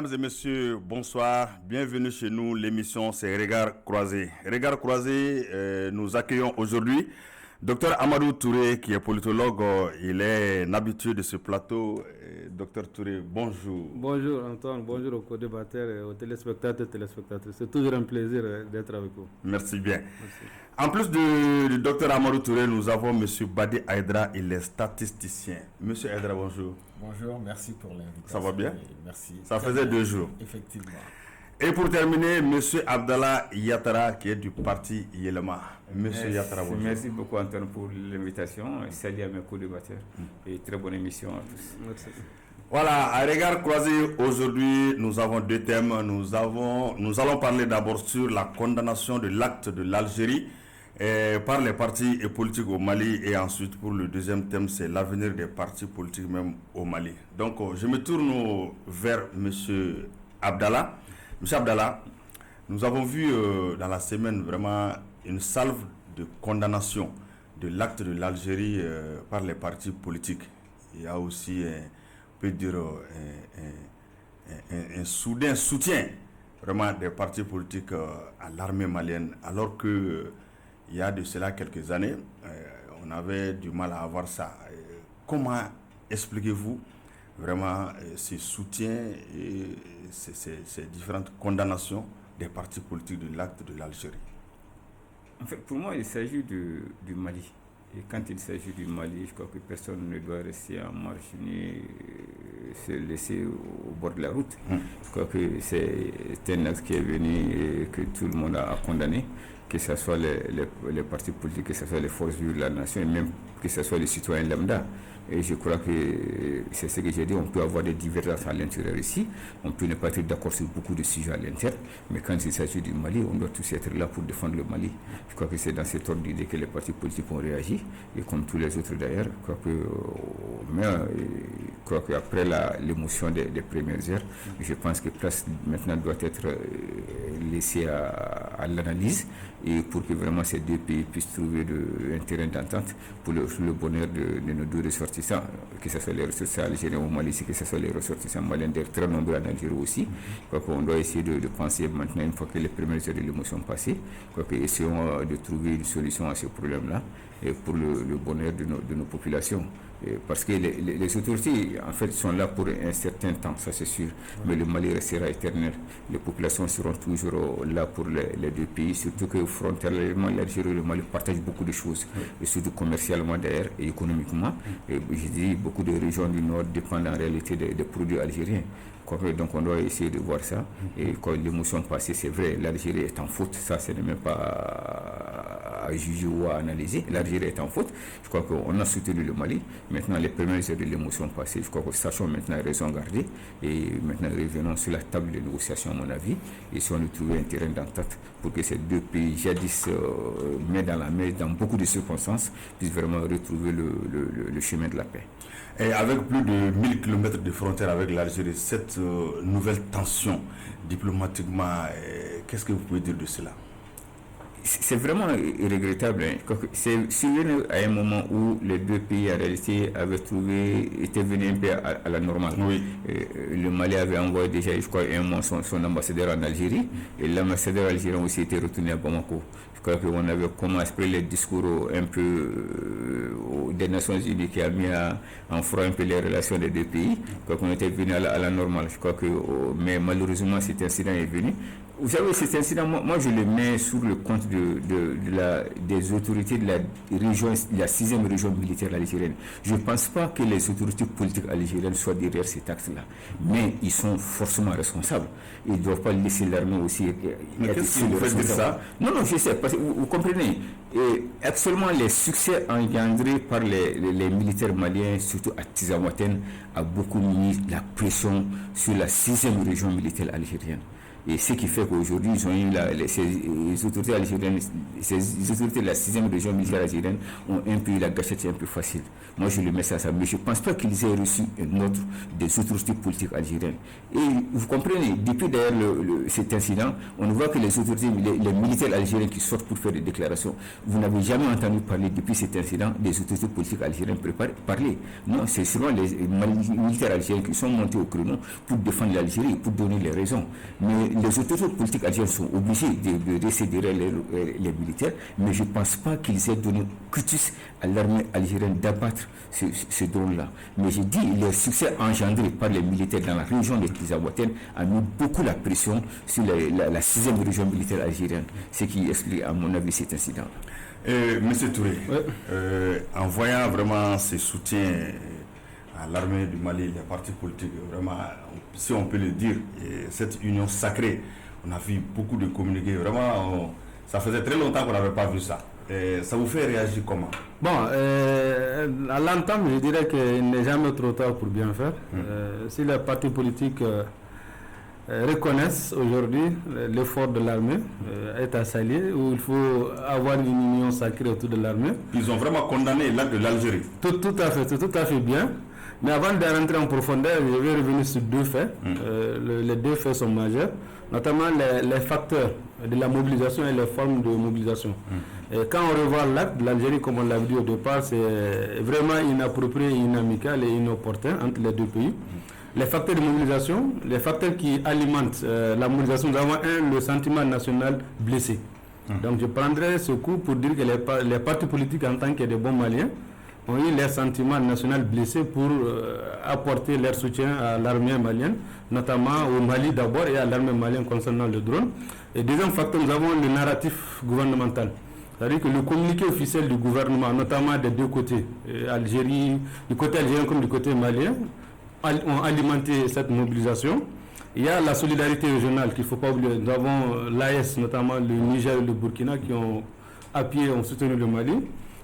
Mesdames et messieurs, bonsoir. Bienvenue chez nous. L'émission, c'est Regard Croisé. Regard Croisé, nous accueillons aujourd'hui Dr Amadou Touré, qui est politologue. Il est un habitué de ce plateau. Dr Touré, bonjour. Bonjour Antoine, bonjour aux co-débatteurs et aux téléspectateurs et téléspectatrices. C'est toujours un plaisir d'être avec vous. Merci bien. Merci. En plus du Dr Amadou Touré, nous avons M. Badi Aïdra, il est statisticien. M. Aïdra, bonjour. Bonjour, merci pour l'invitation. Ça va bien? Merci. Ça faisait 2 jours. Effectivement. Et pour terminer, M. Abdallah Yattara, qui est du parti Yelema. M. Yattara, bonjour. Merci beaucoup Antoine pour l'invitation. Salut à mes co-débatteurs et très bonne émission à tous. Merci. Voilà, à Regard Croisé, aujourd'hui, nous avons 2 thèmes. Nous allons parler d'abord sur la condamnation de l'acte de l'Algérie par les partis et politiques au Mali, et ensuite pour le deuxième thème, c'est l'avenir des partis politiques même au Mali. Donc je me tourne vers M. Abdallah. M. Abdallah, nous avons vu dans la semaine vraiment une salve de condamnation de l'acte de l'Algérie par les partis politiques. Il y a aussi, on peut dire, un soudain soutien vraiment des partis politiques à l'armée malienne, alors que il y a de cela quelques années, on avait du mal à avoir ça. Comment expliquez-vous vraiment ces soutiens et ces différentes condamnations des partis politiques de l'acte de l'Algérie? En fait, pour moi, il s'agit du Mali. Et quand il s'agit du Mali, je crois que personne ne doit rester en marche ni se laisser au bord de la route. Je crois que c'est un acte qui est venu et que tout le monde a condamné, que ce soit les partis politiques, que ce soit les forces vives de la nation, et même que ce soit les citoyens lambda. Et je crois que c'est ce que j'ai dit, on peut avoir des divergences à l'intérieur ici, on peut ne pas être d'accord sur beaucoup de sujets à l'intérieur, mais quand il s'agit du Mali, on doit tous être là pour défendre le Mali. Je crois que c'est dans cet ordre d'idée que les partis politiques ont réagi, et comme tous les autres d'ailleurs, je crois qu'après l'émotion des premières heures, je pense que place maintenant doit être laissée à l'analyse, et pour que vraiment ces 2 pays puissent trouver un terrain d'entente pour le bonheur de nos 2 ressortissants, que ce soit les ressortissants algériens au Mali, que ce soit les ressortissants maliens, très nombreux en Algérie aussi. On doit essayer de penser maintenant, une fois que les premières heures de l'émotion passées, essayons de trouver une solution à ce problème-là et pour le bonheur de nos populations. Parce que les autorités, en fait, sont là pour un certain temps, ça c'est sûr, mais le Mali restera éternel. Les populations seront toujours là pour les 2 pays, surtout que frontièrement, l'Algérie et le Mali partagent beaucoup de choses, et surtout commercialement d'ailleurs et économiquement. Et je dis, beaucoup de régions du Nord dépendent en réalité des produits algériens. Donc on doit essayer de voir ça. Et quand l'émotion passée, c'est vrai, l'Algérie est en faute, ça ce n'est même pas à juger ou à analyser. L'Algérie est en faute. Je crois qu'on a soutenu le Mali. Maintenant, les premières heures de l'émotion passée, je crois que sachons maintenant raison garder. Et maintenant, revenons sur la table de négociation, à mon avis, et si on de trouver un terrain d'entente pour que ces 2 pays, jadis main dans la main, dans beaucoup de circonstances, puissent vraiment retrouver le chemin de la paix. Et avec plus de 1000 km de frontière avec l'Algérie, cette nouvelle tension diplomatiquement, qu'est-ce que vous pouvez dire de cela? C'est vraiment regrettable. C'est survenu à un moment où les 2 pays en réalité étaient venus un peu à la normale. Oui. Le Mali avait envoyé déjà, je crois, un mois son ambassadeur en Algérie, et l'ambassadeur algérien aussi était retourné à Bamako. Je crois qu'on avait commencé après les discours un peu des Nations Unies qui a mis en froid un peu les relations des 2 pays. Je crois qu'on était venu à la normale. Je crois mais malheureusement cet incident est venu. Vous savez, cet incident, moi je le mets sur le compte des autorités de la région, de la 6e région militaire algérienne. Je ne pense pas que les autorités politiques algériennes soient derrière cet acte-là. Mais ils sont forcément responsables. Ils ne doivent pas laisser l'armée aussi être sur le responsable. Ça? Non, je sais, parce que vous comprenez. Et actuellement, les succès engendrés par les militaires maliens, surtout à Tizawaten, a beaucoup mis la pression sur la 6e région militaire algérienne. Et ce qui fait qu'aujourd'hui, ils ont eu ces autorités algériennes, ces autorités de la 6e région militaire algérienne ont un peu la gâchette un peu facile. Moi, je le mets ça, mais je ne pense pas qu'ils aient reçu un ordre des autorités politiques algériennes. Et vous comprenez, depuis d'ailleurs cet incident, on voit que les autorités, les militaires algériens qui sortent pour faire des déclarations, vous n'avez jamais entendu parler depuis cet incident des autorités politiques algériennes parler. Non, c'est souvent les militaires algériens qui sont montés au créneau pour défendre l'Algérie, pour donner les raisons. Mais les autorités politiques algériennes sont obligées de rester derrière les militaires, mais je ne pense pas qu'ils aient donné cutus à l'armée algérienne d'abattre ce drone-là. Mais j'ai dit, le succès engendré par les militaires dans la région des Tizaouaten a mis beaucoup la pression sur la 6e région militaire algérienne, ce qui explique à mon avis cet incident. Monsieur Touré, en voyant vraiment ce soutien à l'armée du Mali, les partis politiques, vraiment, si on peut le dire, cette union sacrée, on a vu beaucoup de communiqués, vraiment, ça faisait très longtemps qu'on n'avait pas vu ça. Ça vous fait réagir comment? Bon, à l'entame, je dirais qu'il n'est jamais trop tard pour bien faire. Si les partis politiques reconnaissent aujourd'hui l'effort de l'armée est à saluer, où il faut avoir une union sacrée autour de l'armée. Ils ont vraiment condamné l'acte de l'Algérie. Tout à fait, c'est tout à fait bien. Mais avant de rentrer en profondeur, je vais revenir sur deux faits. Les deux faits sont majeurs, notamment les facteurs de la mobilisation et les formes de mobilisation. Et quand on revoit l'acte de l'Algérie, comme on l'a dit au départ, c'est vraiment inapproprié, inamical et inopportun entre les deux pays. Les facteurs de mobilisation, les facteurs qui alimentent la mobilisation, nous avons le sentiment national blessé. Donc je prendrai ce coup pour dire que les partis politiques, en tant que des bons Maliens, ont eu leur sentiment national blessé pour apporter leur soutien à l'armée malienne, notamment au Mali d'abord et à l'armée malienne concernant le drone. Et deuxième facteur, nous avons le narratif gouvernemental. C'est-à-dire que le communiqué officiel du gouvernement, notamment des deux côtés, Algérie, du côté algérien comme du côté malien, ont alimenté cette mobilisation. Il y a la solidarité régionale qu'il ne faut pas oublier. Nous avons l'AES, notamment le Niger et le Burkina, qui ont appuyé, ont soutenu le Mali.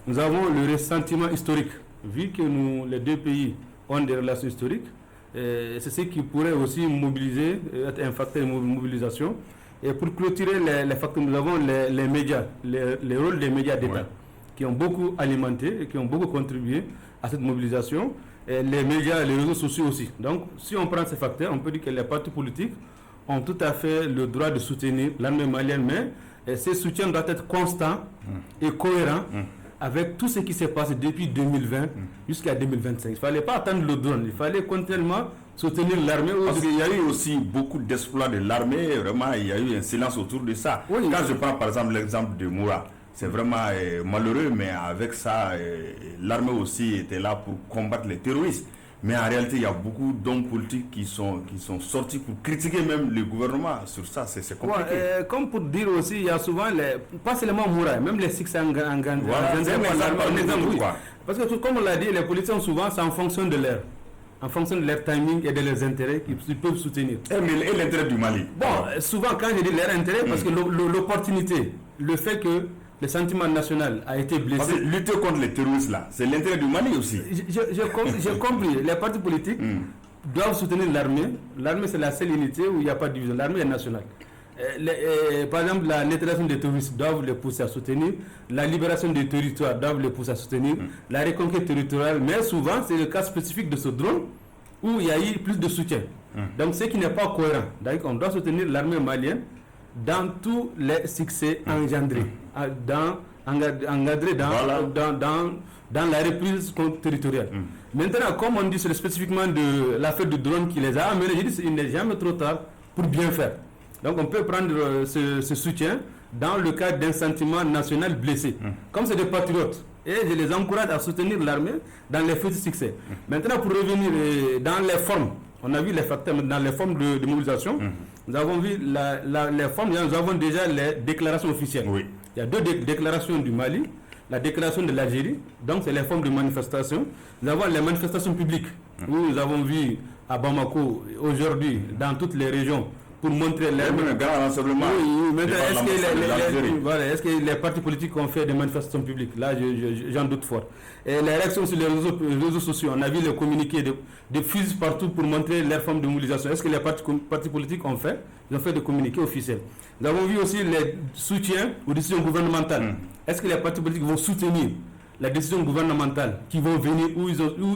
Nous avons le ressentiment historique, vu que les deux pays ont des relations historiques. C'est ce qui pourrait aussi mobiliser, être un facteur de mobilisation. Et pour clôturer les facteurs, nous avons les médias, les rôles des médias d'État, qui ont beaucoup alimenté et qui ont beaucoup contribué à cette mobilisation. Et les médias, les réseaux sociaux aussi. Donc, si on prend ces facteurs, on peut dire que les partis politiques ont tout à fait le droit de soutenir l'armée malienne, mais ce soutien doit être constant et cohérent avec tout ce qui s'est passé depuis 2020 jusqu'à 2025. Il ne fallait pas attendre le drone, il fallait continuellement soutenir l'armée. Parce qu'il y a eu aussi beaucoup d'exploits de l'armée, vraiment il y a eu un silence autour de ça. Oui. Quand je prends par exemple l'exemple de Moura, c'est vraiment malheureux, mais avec ça, l'armée aussi était là pour combattre les terroristes. Mais en réalité, il y a beaucoup d'hommes politiques qui sont sortis pour critiquer même le gouvernement sur ça. C'est compliqué. Comme pour dire aussi, il y a souvent, pas seulement Moura, même les Six en Parce que comme on l'a dit, les politiciens souvent, c'est en fonction de leur timing et de leurs intérêts qu'ils peuvent soutenir. Et l'intérêt du Mali? Bon, souvent quand je dis leur intérêt, parce que l'opportunité, le fait que le sentiment national a été blessé. Parce que lutter contre les terroristes là, c'est l'intérêt du Mali aussi. J'ai compris, les partis politiques doivent soutenir l'armée. L'armée c'est la seule unité où il n'y a pas de division. L'armée est nationale. Par exemple, la neutralisation des terroristes doivent les pousser à soutenir. La libération des territoires doivent les pousser à soutenir. La reconquête territoriale, mais souvent c'est le cas spécifique de ce drone où il y a eu plus de soutien. Donc ce qui n'est pas cohérent. Donc on doit soutenir l'armée malienne dans tous les succès engendrés, engendrés dans la reprise territoriale. Maintenant, comme on dit spécifiquement de l'affaire du drone qui les a amenés, je dis qu'il n'est jamais trop tard pour bien faire. Donc on peut prendre ce soutien dans le cadre d'un sentiment national blessé. Comme c'est des patriotes, et je les encourage à soutenir l'armée dans les futurs succès. Maintenant, pour revenir dans les formes, on a vu les facteurs dans les formes de mobilisation. Nous avons vu les formes, nous avons déjà les déclarations officielles. Oui. Il y a deux déclarations du Mali, la déclaration de l'Algérie, donc c'est les formes de manifestation. Nous avons les manifestations publiques, où nous avons vu à Bamako, aujourd'hui, dans toutes les régions, pour montrer un grand rassemblement. Oui, maintenant, est-ce que les partis politiques ont fait des manifestations publiques? Là, j'en doute fort. Et les réactions sur les réseaux sociaux, on a vu les communiqués de fusils partout pour montrer leur forme de mobilisation. Est-ce que les partis politiques ont fait? Ils ont fait des communiqués officiels. Nous avons vu aussi les soutiens aux décisions gouvernementales. Est-ce que les partis politiques vont soutenir la décision gouvernementale qui vont venir où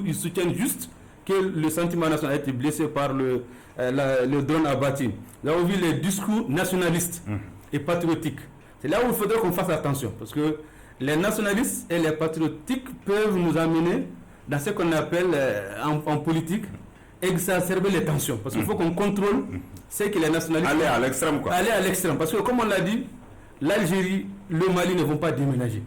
ils soutiennent juste que le sentiment national a été blessé par le drone abattu? Nous avons vu les discours nationalistes et patriotiques. C'est là où il faudrait qu'on fasse attention, parce que les nationalistes et les patriotiques peuvent nous amener dans ce qu'on appelle en politique exacerber les tensions, parce qu'il faut qu'on contrôle ce que les nationalistes aller à l'extrême, quoi. Aller à l'extrême, parce que comme on l'a dit, l'Algérie, le Mali ne vont pas déménager.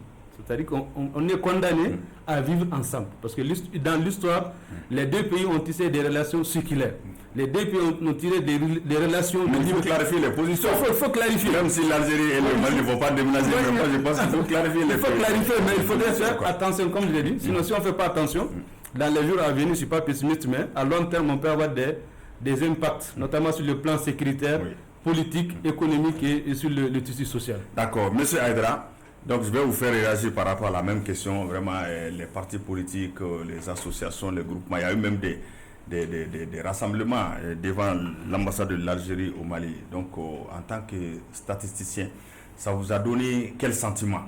C'est-à-dire qu'on est condamné à vivre ensemble. Parce que dans l'histoire, les deux pays ont tissé des relations circulaires. Les deux pays ont tiré des relations... Mais il faut clarifier les positions. Il faut clarifier. Même si l'Algérie et le Mali ne vont pas déménager, je pense qu'il faut clarifier les positions. Il faut clarifier, mais il faudrait faire attention, comme je l'ai dit. Sinon, si on ne fait pas attention, dans les jours à venir, je ne suis pas pessimiste, mais à long terme, on peut avoir des impacts, notamment sur le plan sécuritaire, politique, économique et sur le tissu social. D'accord. Monsieur Aïdra, donc je vais vous faire réagir par rapport à la même question. Vraiment, les partis politiques, les associations, les groupements, il y a eu même des rassemblements devant l'ambassade de l'Algérie au Mali. Donc, en tant que statisticien, ça vous a donné quel sentiment?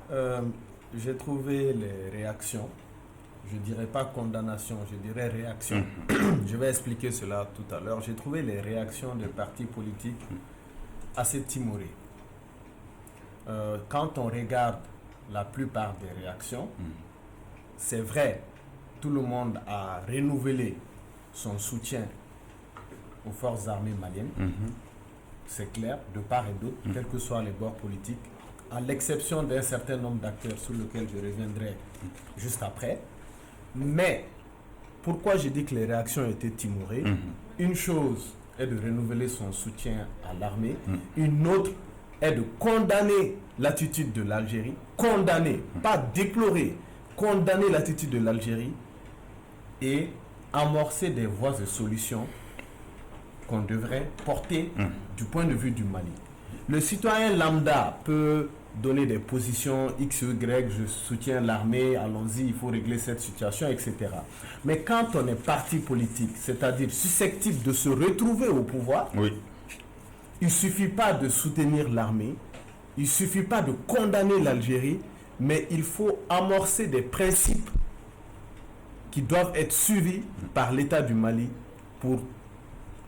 J'ai trouvé les réactions, je ne dirais pas condamnation, je dirais réaction. Je vais expliquer cela tout à l'heure. J'ai trouvé les réactions des partis politiques assez timorées. Quand on regarde la plupart des réactions, c'est vrai, tout le monde a renouvelé son soutien aux forces armées maliennes. C'est clair, de part et d'autre, quels que soient les bords politiques, à l'exception d'un certain nombre d'acteurs sur lesquels je reviendrai juste après. Mais pourquoi j'ai dit que les réactions étaient timorées? Une chose est de renouveler son soutien à l'armée, une autre est de condamner l'attitude de l'Algérie, condamner, pas déplorer, condamner l'attitude de l'Algérie et amorcer des voies de solutions qu'on devrait porter du point de vue du Mali. Le citoyen lambda peut donner des positions X ou Y, je soutiens l'armée, allons-y, il faut régler cette situation, etc. Mais quand on est parti politique, c'est-à-dire susceptible de se retrouver au pouvoir, il ne suffit pas de soutenir l'armée, il ne suffit pas de condamner l'Algérie, mais il faut amorcer des principes qui doivent être suivis par l'État du Mali pour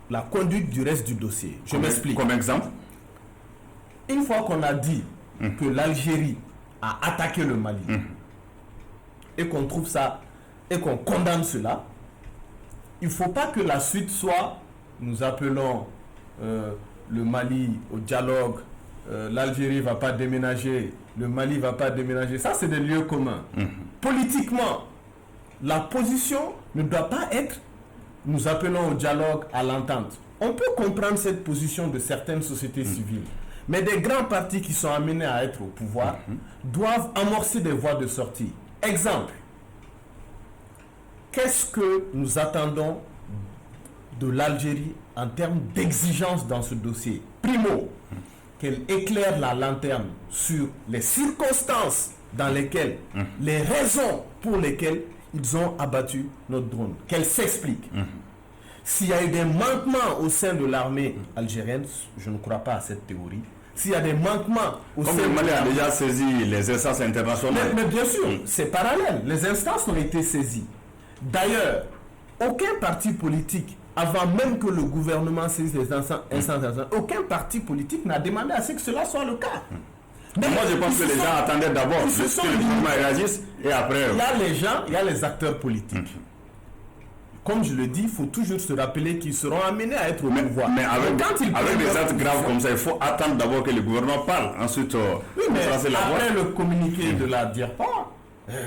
la conduite du reste du dossier. Je m'explique. Comme exemple? Une fois qu'on a dit que l'Algérie a attaqué le Mali et qu'on trouve ça et qu'on condamne cela, il ne faut pas que la suite soit nous appelons le Mali au dialogue, l'Algérie ne va pas déménager, le Mali ne va pas déménager. Ça, c'est des lieux communs. Politiquement, la position ne doit pas être nous appelons au dialogue, à l'entente. On peut comprendre cette position de certaines sociétés civiles. Mais des grands partis qui sont amenés à être au pouvoir doivent amorcer des voies de sortie. Exemple, qu'est-ce que nous attendons de l'Algérie en termes d'exigence dans ce dossier? Primo, qu'elle éclaire la lanterne sur les circonstances dans lesquelles, les raisons pour lesquelles ils ont abattu notre drone. Qu'elle s'explique. S'il y a eu des manquements au sein de l'armée algérienne, je ne crois pas à cette théorie. S'il y a des manquements au sein de le Mali a déjà saisi les instances internationales. Mais bien sûr, c'est parallèle. Les instances ont été saisies. D'ailleurs, aucun parti politique, avant même que le gouvernement saisisse les instances internationales, aucun parti politique n'a demandé à ce que cela soit le cas. Mais moi, je pense que les gens attendaient d'abord que le gouvernement réagisse et après... Il y a les gens, il y a les acteurs politiques. Comme je le dis, il faut toujours se rappeler qu'ils seront amenés à être au pouvoir. Mais avec des actes graves comme ça, il faut attendre d'abord que le gouvernement parle. Ensuite, oui, mais après le communiqué de la DIRPA,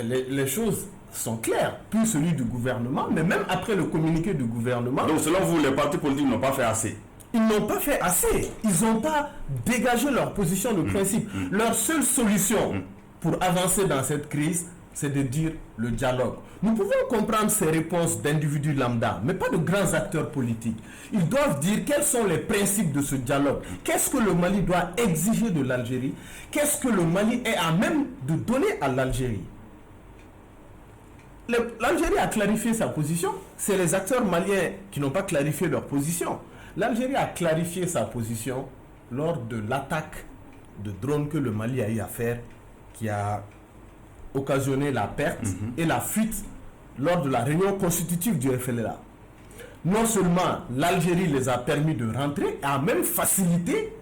les choses sont claires. Puis celui du gouvernement, mais même après le communiqué du gouvernement... Donc selon vous, les partis politiques n'ont pas fait assez? Ils n'ont pas fait assez. Ils n'ont pas dégagé leur position de principe. Leur seule solution pour avancer dans cette crise, c'est de dire le dialogue. Nous pouvons comprendre ces réponses d'individus lambda, mais pas de grands acteurs politiques. Ils doivent dire quels sont les principes de ce dialogue. Qu'est-ce que le Mali doit exiger de l'Algérie? Qu'est-ce que le Mali est à même de donner à l'Algérie? L'Algérie a clarifié sa position. C'est les acteurs maliens qui n'ont pas clarifié leur position. L'Algérie a clarifié sa position lors de l'attaque de drones que le Mali a eu à faire, qui a occasionné la perte et la fuite lors de la réunion constitutive du FLA. Non seulement l'Algérie les a permis de rentrer, a même facilité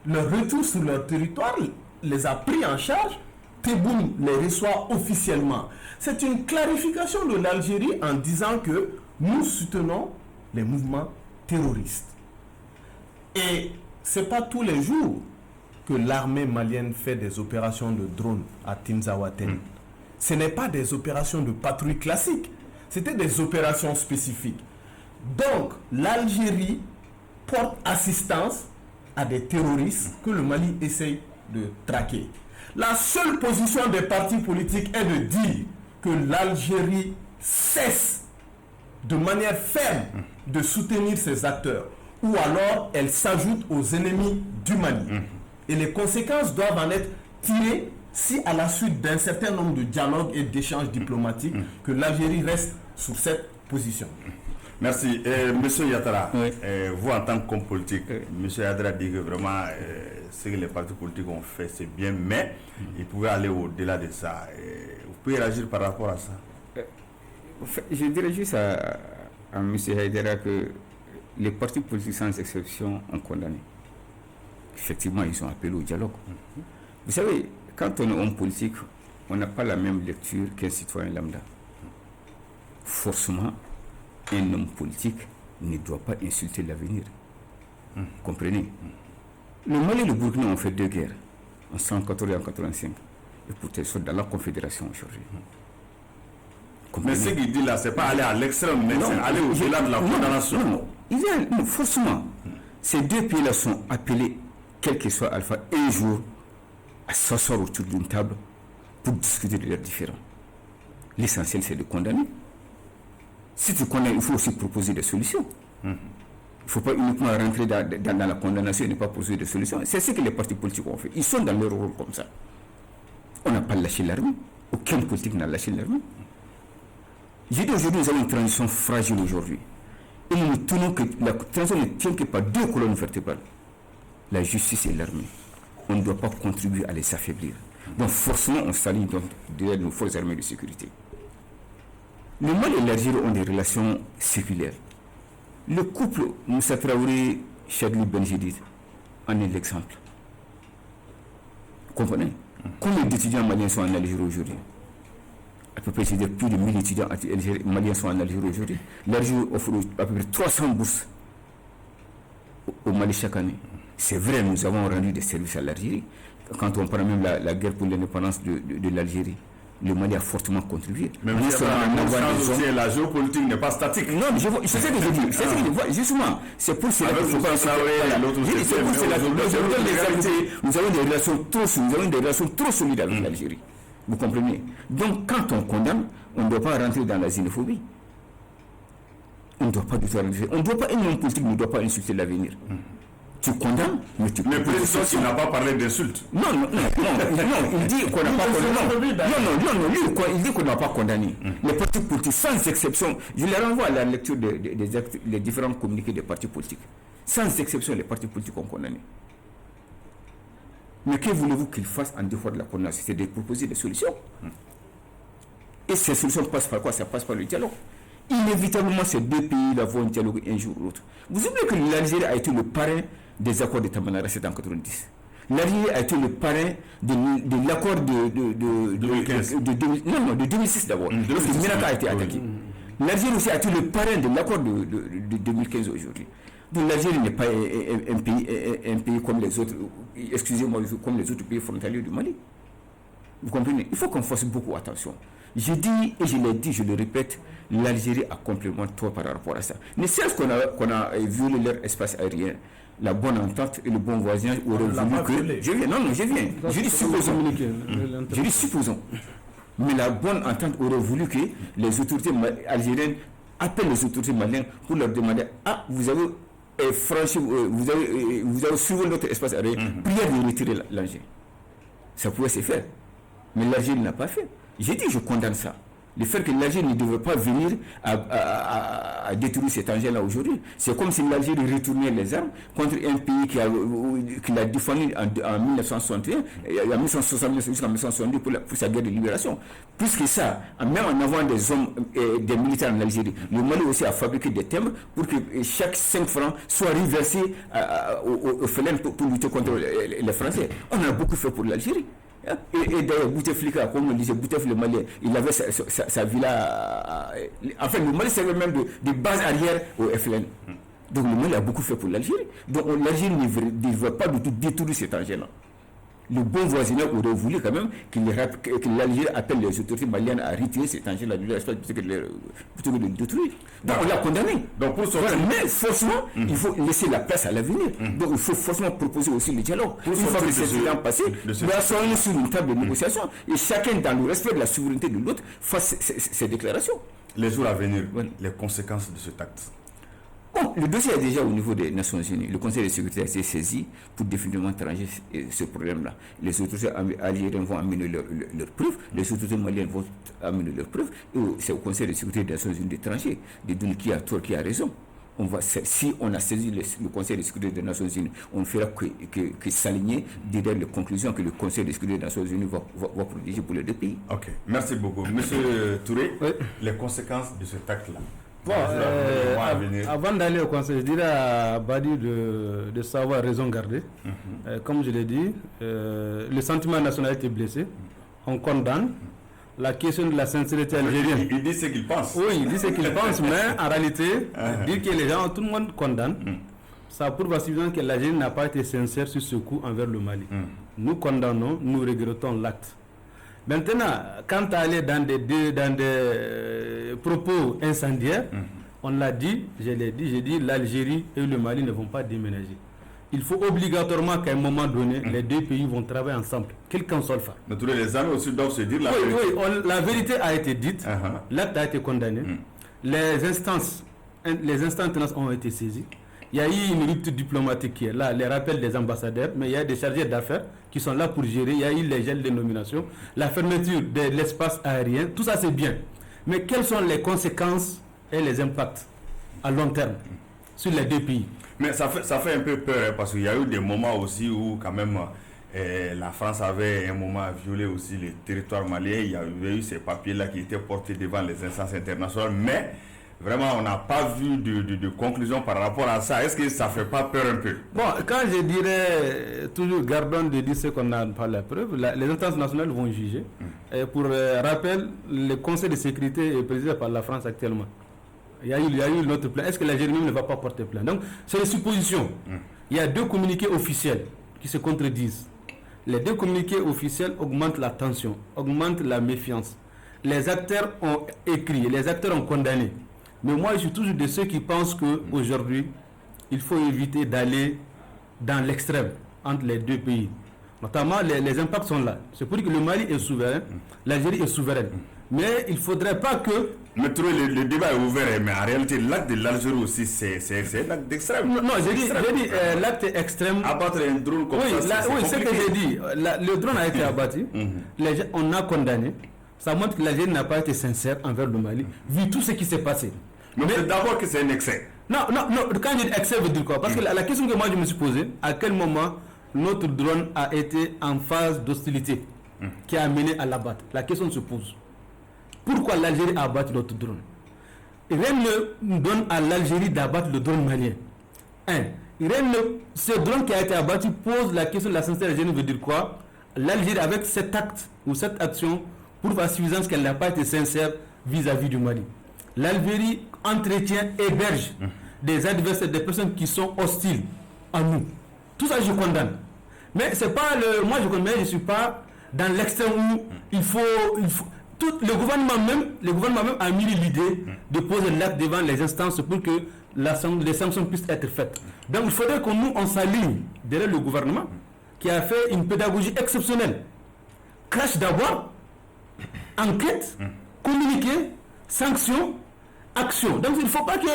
leur retour sur leur territoire, les a pris en charge. Tebboune les reçoit officiellement. C'est une clarification de l'Algérie en disant que nous soutenons les mouvements terroristes. Et ce n'est pas tous les jours que l'armée malienne fait des opérations de drones à Tinzaouaten. Ce n'est pas des opérations de patrouille classiques, c'était des opérations spécifiques. Donc, l'Algérie porte assistance à des terroristes que le Mali essaye de traquer. La seule position des partis politiques est de dire que l'Algérie cesse de manière ferme de soutenir ces acteurs, ou alors elle s'ajoute aux ennemis du Mali. Et les conséquences doivent en être tirées si, à la suite d'un certain nombre de dialogues et d'échanges diplomatiques, que l'Algérie reste sur cette position. Merci. Monsieur Yattara, oui. Vous en tant qu'homme politique, Monsieur Yattara dit que vraiment ce que les partis politiques ont fait, c'est bien, mais ils pouvaient aller au-delà de ça. Vous pouvez réagir par rapport à ça? Je dirais juste à M. Haïdara que les partis politiques sans exception ont condamné. Effectivement, ils ont appelé au dialogue. Vous savez, quand on est homme politique, on n'a pas la même lecture qu'un citoyen lambda. Forcément, un homme politique ne doit pas insulter l'avenir. Comprenez? Le Mali et le Burkina ont fait 2 guerres, en 1914 et en 1985. Et pourtant, ils sont dans la Confédération aujourd'hui. Mais ce qu'il dit là, ce n'est pas aller à l'extrême, mais c'est aller au-delà de la condamnation. Non, forcément. Ces 2 pays-là sont appelés, quel que soit Alpha, un jour, à s'asseoir autour d'une table pour discuter de leurs différends. L'essentiel, c'est de condamner. Si tu condamnes, il faut aussi proposer des solutions. Il ne faut pas uniquement rentrer dans la condamnation et ne pas proposer des solutions. C'est ce que les partis politiques ont fait. Ils sont dans leur rôle comme ça. On n'a pas lâché l'armée. Aucun politique n'a lâché l'armée. J'ai dit aujourd'hui, nous avons une transition fragile aujourd'hui. Et nous nous tenons que la transition ne tient que par 2 colonnes vertébrales. La justice et l'armée. On ne doit pas contribuer à les affaiblir. Donc forcément, on s'aligne derrière nos forces armées de sécurité. Le Mali et l'Algérie ont des relations séculaires. Le couple Moussa Traoré, Chadli Benjedid en est l'exemple. Comprenez? Combien d'étudiants maliens sont en Algérie aujourd'hui? À peu près, c'est-à-dire plus de 1000 étudiants maliens sont en Algérie aujourd'hui. L'Algérie offre à peu près 300 bourses au Mali chaque année. C'est vrai, nous avons rendu des services à l'Algérie. Quand on prend même la guerre pour l'indépendance de l'Algérie, le Mali a fortement contribué. Mais la géopolitique n'est pas statique. Non, mais c'est ce que je dis. C'est ce que je dis. Justement, c'est pour cela que nous avons des relations trop solides avec l'Algérie. Vous comprenez? Donc, quand on condamne, on ne doit pas rentrer dans la xénophobie. On ne doit pas du tout rentrer. On ne doit pas, un homme politique ne doit pas insulter l'avenir. Tu condamnes, mais tu... Mais président, tu n'as pas parlé d'insulte. Non, il dit qu'on n'a pas condamné. Non, il dit qu'on n'a pas condamné. Les partis politiques, sans exception, je les renvoie à la lecture des différents communiqués des partis politiques. Sans exception, les partis politiques ont condamné. Mais que voulez-vous qu'ils fassent en défaut de la condamnation? C'est de proposer des solutions. Et ces solutions passent par quoi? Ça passe par le dialogue. Inévitablement, ces 2 pays-là vont dialoguer un jour ou l'autre. Vous oubliez que l'Algérie a été le parrain des accords de Tamanrasset en 1990. L'Algérie a été le parrain de l'accord de 2006 d'abord. Lorsque Minaka a été attaqué. L'Algérie aussi a été le parrain de l'accord de 2015 aujourd'hui. Donc l'Algérie n'est pas un pays comme les autres, excusez-moi, comme les autres pays frontaliers du Mali. Vous comprenez? Il faut qu'on fasse beaucoup attention. Je dis, et je l'ai dit, je le répète, l'Algérie a complètement tort par rapport à ça. Ne serait-ce qu'on a violé leur espace aérien, la bonne entente et le bon voisinage auraient voulu que... Je dis supposons. Mais la bonne entente aurait voulu que les autorités algériennes appellent les autorités maliennes pour leur demander vous avez franchi, vous avez suivi notre espace aérien, priez de retirer l'engin. Ça pouvait se faire. Mais l'Algérie n'a pas fait. J'ai dit, je condamne ça. Le fait que l'Algérie ne devrait pas venir à détruire cet engin-là aujourd'hui. C'est comme si l'Algérie retournait les armes contre un pays qui l'a défendu en 1961, en 1960 jusqu'en 1962 pour sa guerre de libération. Plus que ça, même en avant des hommes, des militaires en Algérie, le Mali aussi a fabriqué des timbres pour que chaque 5 francs soit reversé aux FLN pour lutter contre les Français. On a beaucoup fait pour l'Algérie. Et d'ailleurs, Bouteflika, comme on disait, Bouteflika, le Malien, il avait sa villa. Enfin, le Mali servait même de base arrière au FLN. Donc, le Mali a beaucoup fait pour l'Algérie. Donc, l'Algérie ne veut pas du tout détruire cet engin-là. Le bon voisinage aurait voulu quand même que l'Algérie appelle les autorités maliennes à retirer cet engin-là de l'espace plutôt que de le détruire. Donc on l'a condamné. Donc pour mais forcément, il faut laisser la place à l'avenir. Donc il faut forcément proposer aussi le dialogue. Une fois que c'est temps passé, nous sommes sur une table de négociation et chacun dans le respect de la souveraineté de l'autre fasse ses déclarations. Les jours à venir, les conséquences de cet acte. Bon, le dossier est déjà au niveau des Nations Unies. Le Conseil de sécurité a été saisi pour définitivement trancher ce problème-là. Les autorités algériennes vont amener leurs preuves, les autorités maliennes vont amener leurs preuves, et c'est au Conseil de sécurité des Nations Unies de trancher, de donner qui a tort, qui a raison. Si on a saisi le Conseil de sécurité des Nations Unies, on ne fera que s'aligner derrière les conclusions que le Conseil de sécurité des Nations Unies va protéger pour les deux pays. Ok, merci beaucoup. Monsieur Touré, les conséquences de cet acte-là. Bon, avant d'aller au Conseil, je dirais à Badi de savoir raison garder. Comme je l'ai dit, le sentiment national a été blessé. On condamne. La question de la sincérité algérienne. Il dit ce qu'il pense. Oui, il dit ce qu'il pense, mais en réalité, dire que les gens, tout le monde condamne, ça prouve à suffisance que l'Algérie n'a pas été sincère sur ce coup envers le Mali. Nous condamnons, nous regrettons l'acte. Maintenant, quand à aller dans des propos incendiaires, on l'a dit, je l'ai dit, j'ai dit l'Algérie et le Mali ne vont pas déménager. Il faut obligatoirement qu'à un moment donné, les deux pays vont travailler ensemble, quel qu'en soit le fait. Mais tous les armes aussi doivent se dire la vérité. Oui, la vérité a été dite, l'acte a été condamné, les instances internationales ont été saisies. Il y a eu une lutte diplomatique qui est là, les rappels des ambassadeurs, mais il y a des chargés d'affaires qui sont là pour gérer. Il y a eu les gels de nomination, la fermeture de l'espace aérien, tout ça c'est bien. Mais quelles sont les conséquences et les impacts à long terme sur les deux pays? Mais ça fait un peu peur, parce qu'il y a eu des moments aussi où quand même la France avait un moment à violer aussi les territoires maliens. Il y avait eu ces papiers-là qui étaient portés devant les instances internationales, mais vraiment, on n'a pas vu de conclusion par rapport à ça. Est-ce que ça ne fait pas peur un peu? Bon, quand je dirais, toujours gardons de dire ce qu'on n'a pas la preuve, les instances nationales vont juger. Et pour rappel, le Conseil de sécurité est présidé par la France actuellement. Il y a eu notre plan. Est-ce que l'Algérie ne va pas porter plainte? Donc, c'est les suppositions. Il y a deux communiqués officiels qui se contredisent. Les deux communiqués officiels augmentent la tension, augmentent la méfiance. Les acteurs ont écrit, les acteurs ont condamné. Mais moi, je suis toujours de ceux qui pensent qu'aujourd'hui, il faut éviter d'aller dans l'extrême entre les deux pays. Notamment, les impacts sont là. C'est pour dire que le Mali est souverain, l'Algérie est souveraine. Mais il ne faudrait pas que... Mais le débat est ouvert, mais en réalité, l'acte de l'Algérie aussi, c'est un acte d'extrême. Non, j'ai dit l'acte extrême... Abattre un drone comme ça, oui, c'est ce que j'ai dit. Le drone a été abattu, on a condamné. Ça montre que l'Algérie n'a pas été sincère envers le Mali, vu tout ce qui s'est passé. Mais c'est d'abord que c'est un excès. Non, quand je dis excès, veut dire quoi? Parce que la question que moi je me suis posée, à quel moment notre drone a été en phase d'hostilité qui a amené à l'abattre? La question se pose. Pourquoi l'Algérie a abattu notre drone? Rien ne donne à l'Algérie d'abattre le drone malien. Ce drone qui a été abattu pose la question de la sincérité algérienne, veut dire quoi? L'Algérie, avec cet acte ou cette action, prouve à suffisance qu'elle n'a pas été sincère vis-à-vis du Mali. L'Algérie entretient, héberge des adversaires, des personnes qui sont hostiles à nous. Tout ça, je condamne. Mais c'est pas moi, je condamne, je ne suis pas dans l'extrême où il faut le gouvernement même a mis l'idée de poser l'acte devant les instances pour que les sanctions puissent être faites. Donc il faudrait que nous, on s'aligne derrière le gouvernement qui a fait une pédagogie exceptionnelle. Crash d'abord, enquête, communiqué, sanction, action. Donc il ne faut pas que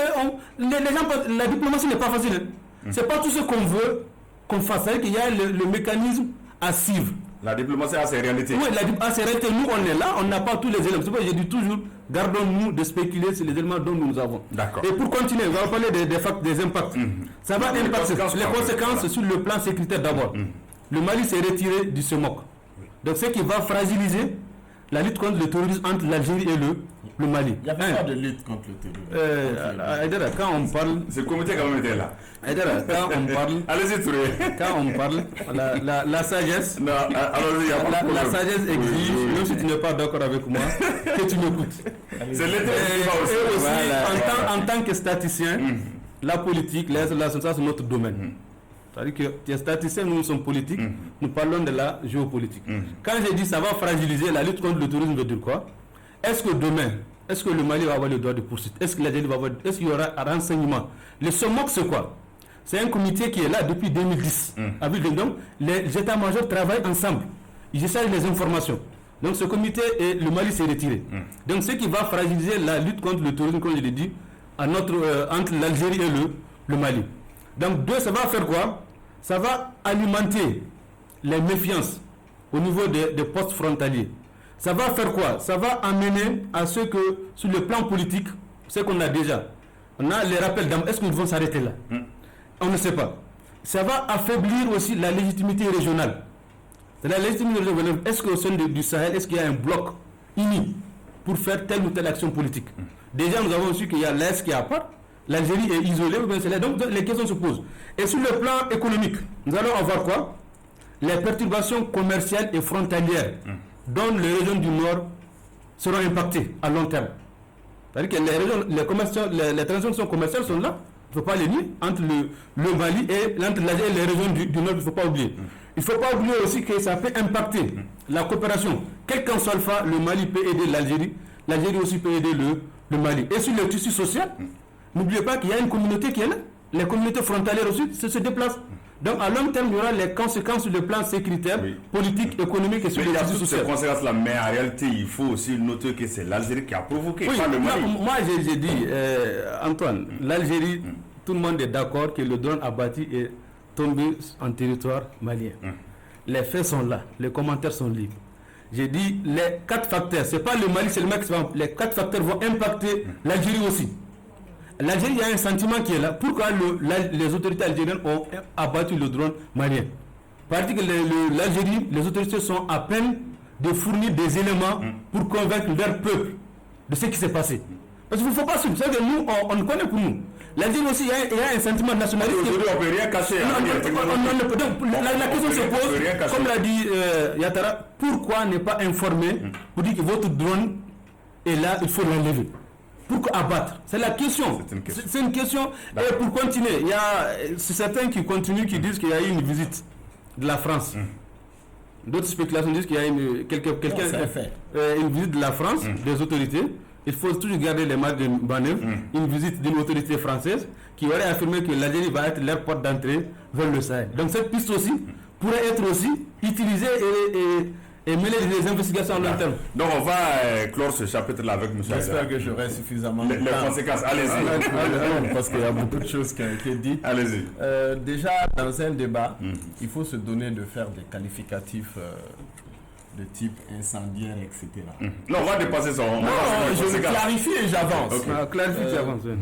les gens, la diplomatie n'est pas facile. C'est pas tout ce qu'on veut qu'on fasse. C'est-à-dire qu'il y a le mécanisme à suivre. La diplomatie a ses réalités. Oui, c'est réalité. Nous, on est là, on n'a pas tous les éléments. C'est pourquoi je dis toujours, gardons-nous de spéculer sur les éléments dont nous avons. D'accord. Et pour continuer, on va parler des impacts. Ça va impacter les conséquences sur le plan sécuritaire d'abord. Le Mali s'est retiré du CEMOC. Donc, ce qui va fragiliser la lutte contre le terrorisme entre l'Algérie et le Mali. Il n'y a pas de lutte contre le terrorisme. Quand on parle... Ce comité quand même était là. Quand on parle... Allez-y, Touré. Quand on parle, la sagesse... Non, allons-y, y a pas de problème. La sagesse exige, même si tu n'es pas d'accord avec moi, que tu m'écoutes. C'est l'été qui va aussi. Et aussi, Voilà. en tant que statisticien, la politique, ça c'est notre domaine. C'est-à-dire que les statisticiens, nous sommes politiques, nous parlons de la géopolitique. Quand j'ai dit ça va fragiliser la lutte contre le terrorisme, veut dire quoi? Est-ce que demain, est-ce que le Mali va avoir le droit de poursuite? Est-ce qu'il y aura un renseignement? Le SOMOC, c'est quoi? C'est un comité qui est là depuis 2010. Donc, les états-majors travaillent ensemble. Ils échangent les informations. Donc, ce comité, le Mali s'est retiré. Donc, ce qui va fragiliser la lutte contre le terrorisme, comme je l'ai dit, entre l'Algérie et le Mali. Donc, ça va faire quoi? Ça va alimenter les méfiances au niveau des postes frontaliers. Ça va faire quoi? Ça va amener à ce que, sur le plan politique, ce qu'on a déjà, on a les rappels d'âme. Est-ce qu'ils vont s'arrêter là? On ne sait pas. Ça va affaiblir aussi la légitimité régionale. La légitimité régionale, est-ce qu'au sein du Sahel, est-ce qu'il y a un bloc uni pour faire telle ou telle action politique? Déjà, nous avons su qu'il y a l'Est qui est à part. L'Algérie est isolée, donc les questions se posent. Et sur le plan économique, nous allons avoir quoi? Les perturbations commerciales et frontalières dont les régions du Nord seront impactées à long terme. C'est-à-dire que les transactions commerciales sont là, il ne faut pas les nier, entre le Mali et l'Algérie et les régions du Nord, il ne faut pas oublier. Il ne faut pas oublier aussi que ça peut impacter la coopération. Quel qu'en soit le cas, le Mali peut aider l'Algérie aussi peut aider le Mali. Et sur le tissu social, n'oubliez pas qu'il y a une communauté qui est là. Les communautés frontalières aussi se déplacent. Donc à long terme, il y aura les conséquences sur le plan sécuritaire, politique, économique et sur le tissu social. Ces conséquences-là, mais en réalité, il faut aussi noter que c'est l'Algérie qui a provoqué, oui, pas le Mali. Moi, j'ai dit, Antoine, l'Algérie, tout le monde est d'accord que le drone abattu est tombé en territoire malien. Les faits sont là, les commentaires sont libres. J'ai dit, les 4 facteurs, c'est pas le Mali, c'est le Mali, les 4 facteurs vont impacter l'Algérie aussi. L'Algérie, il y a un sentiment qui est là. Pourquoi les autorités algériennes ont abattu le drone malien? Parce que l'Algérie, les autorités sont à peine de fournir des éléments pour convaincre leur peuple de ce qui s'est passé. Parce qu'il ne faut pas se dire que nous, on le connaît pour nous. L'Algérie aussi, il y a un sentiment nationaliste. Aujourd'hui, on ne peut rien cacher. La question se pose, comme l'a dit Yatara, pourquoi ne pas informer pour dire que votre drone est là, il faut l'enlever? Pourquoi abattre? C'est la question. C'est une question. Et pour continuer, il y a certains qui continuent, qui disent qu'il y a eu une visite de la France. D'autres spéculations disent qu'il y a une visite de la France, des autorités. Il faut toujours garder les marques de manœuvre. Une visite d'une autorité française qui aurait affirmé que l'Algérie va être leur porte d'entrée vers le Sahel. Donc cette piste aussi pourrait être aussi utilisée et mener des investigations à long terme. Donc on va clore ce chapitre-là avec M. J'espère que j'aurai suffisamment de temps. Les conséquences, allez-y. Parce qu'il y a beaucoup de choses qui ont été dites. Allez-y. Déjà, dans un débat, il faut se donner de faire des qualificatifs de type incendiaire, etc. Non, on va dépasser ça. Je clarifie et j'avance.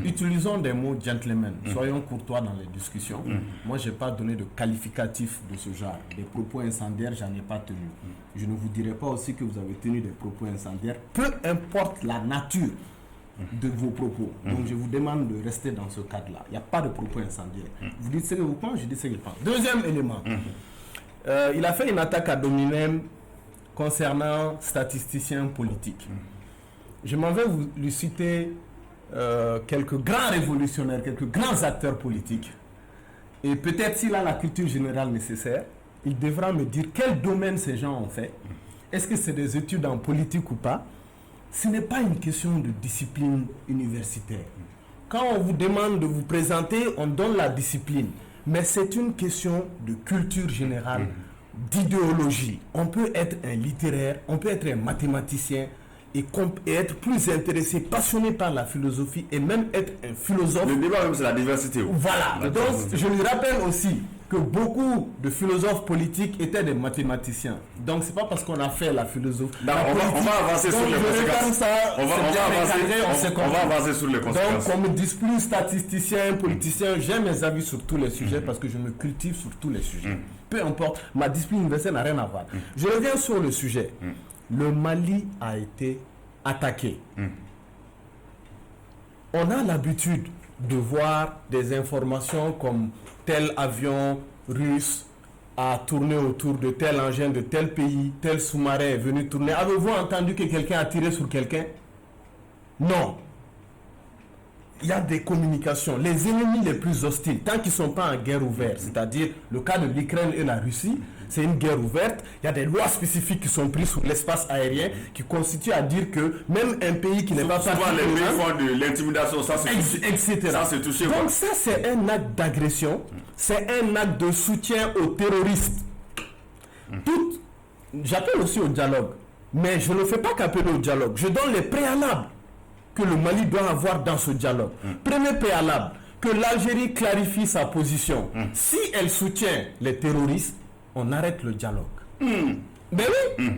Utilisons des mots gentlemen. Soyons courtois dans les discussions. Moi, je n'ai pas donné de qualificatif de ce genre. Des propos incendiaires, j'en ai pas tenu. Je ne vous dirai pas aussi que vous avez tenu des propos incendiaires, peu importe la nature de vos propos. Donc, je vous demande de rester dans ce cadre-là. Il n'y a pas de propos incendiaires. Vous dites ce que vous pensez, je dis ce que je pense. Deuxième élément. Il a fait une attaque à Dominem concernant statisticien politique. Je m'en vais vous lui citer quelques grands révolutionnaires, quelques grands acteurs politiques. Et peut-être s'il a la culture générale nécessaire, il devra me dire quel domaine ces gens ont fait. Est-ce que c'est des études en politique ou pas? Ce n'est pas une question de discipline universitaire. Quand on vous demande de vous présenter, on donne la discipline. Mais c'est une question de culture générale, d'idéologie. On peut être un littéraire, on peut être un mathématicien, et être plus intéressé, passionné par la philosophie et même être un philosophe. Le débat même c'est la diversité. Voilà. Donc je lui rappelle aussi que beaucoup de philosophes politiques étaient des mathématiciens. Donc c'est pas parce qu'on a fait la philosophie. On va avancer sur les conséquences. On va avancer sur les conséquences. Donc on me dise plus statisticien, politicien, j'ai mes avis sur tous les sujets parce que je me cultive sur tous les sujets. Peu importe, ma discipline universelle n'a rien à voir. Je reviens sur le sujet. Le Mali a été attaqué. On a l'habitude de voir des informations comme tel avion russe a tourné autour de tel engin de tel pays, tel sous-marin est venu tourner. Avez-vous entendu que quelqu'un a tiré sur quelqu'un? Non. Il y a des communications. Les ennemis les plus hostiles, tant qu'ils ne sont pas en guerre ouverte, c'est-à-dire le cas de l'Ukraine et la Russie, c'est une guerre ouverte. Il y a des lois spécifiques qui sont prises sur l'espace aérien qui constituent à dire que même un pays qui n'est pas parti... Souvent les pays font de l'intimidation, ça c'est etc. Ça c'est touché. Donc ça c'est un acte d'agression, c'est un acte de soutien aux terroristes. J'appelle aussi au dialogue, mais je ne fais pas qu'appeler au dialogue. Je donne les préalables que le Mali doit avoir dans ce dialogue. Premier préalable, que l'Algérie clarifie sa position. Si elle soutient les terroristes, on arrête le dialogue. Mais oui,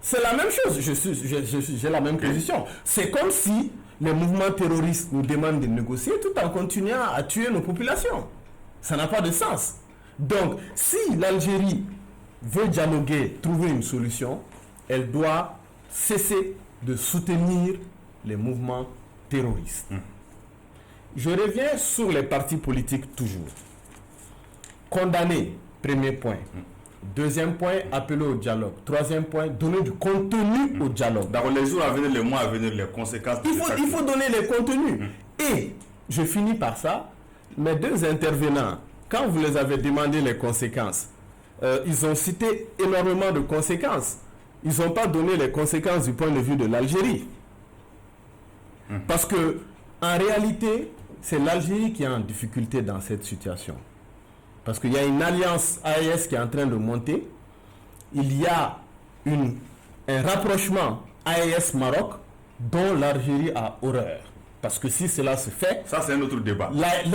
c'est la même chose. J'ai la même position. C'est comme si les mouvements terroristes nous demandent de négocier tout en continuant à tuer nos populations. Ça n'a pas de sens. Donc, si l'Algérie veut dialoguer, trouver une solution, elle doit cesser de soutenir les mouvements terroristes. Je reviens sur les partis politiques toujours. Condamner, premier point. Deuxième point, appeler au dialogue. Troisième point, donner du contenu au dialogue. Dans les jours à venir, les mois à venir, les conséquences... Il faut donner les contenus. Et, je finis par ça, mes deux intervenants, quand vous les avez demandé les conséquences, ils ont cité énormément de conséquences. Ils n'ont pas donné les conséquences du point de vue de l'Algérie. Parce que, en réalité, c'est l'Algérie qui est en difficulté dans cette situation. Parce qu'il y a une alliance AES qui est en train de monter. Il y a un rapprochement AES-Maroc dont l'Algérie a horreur. Parce que si cela se fait... Ça, c'est un autre débat. Mais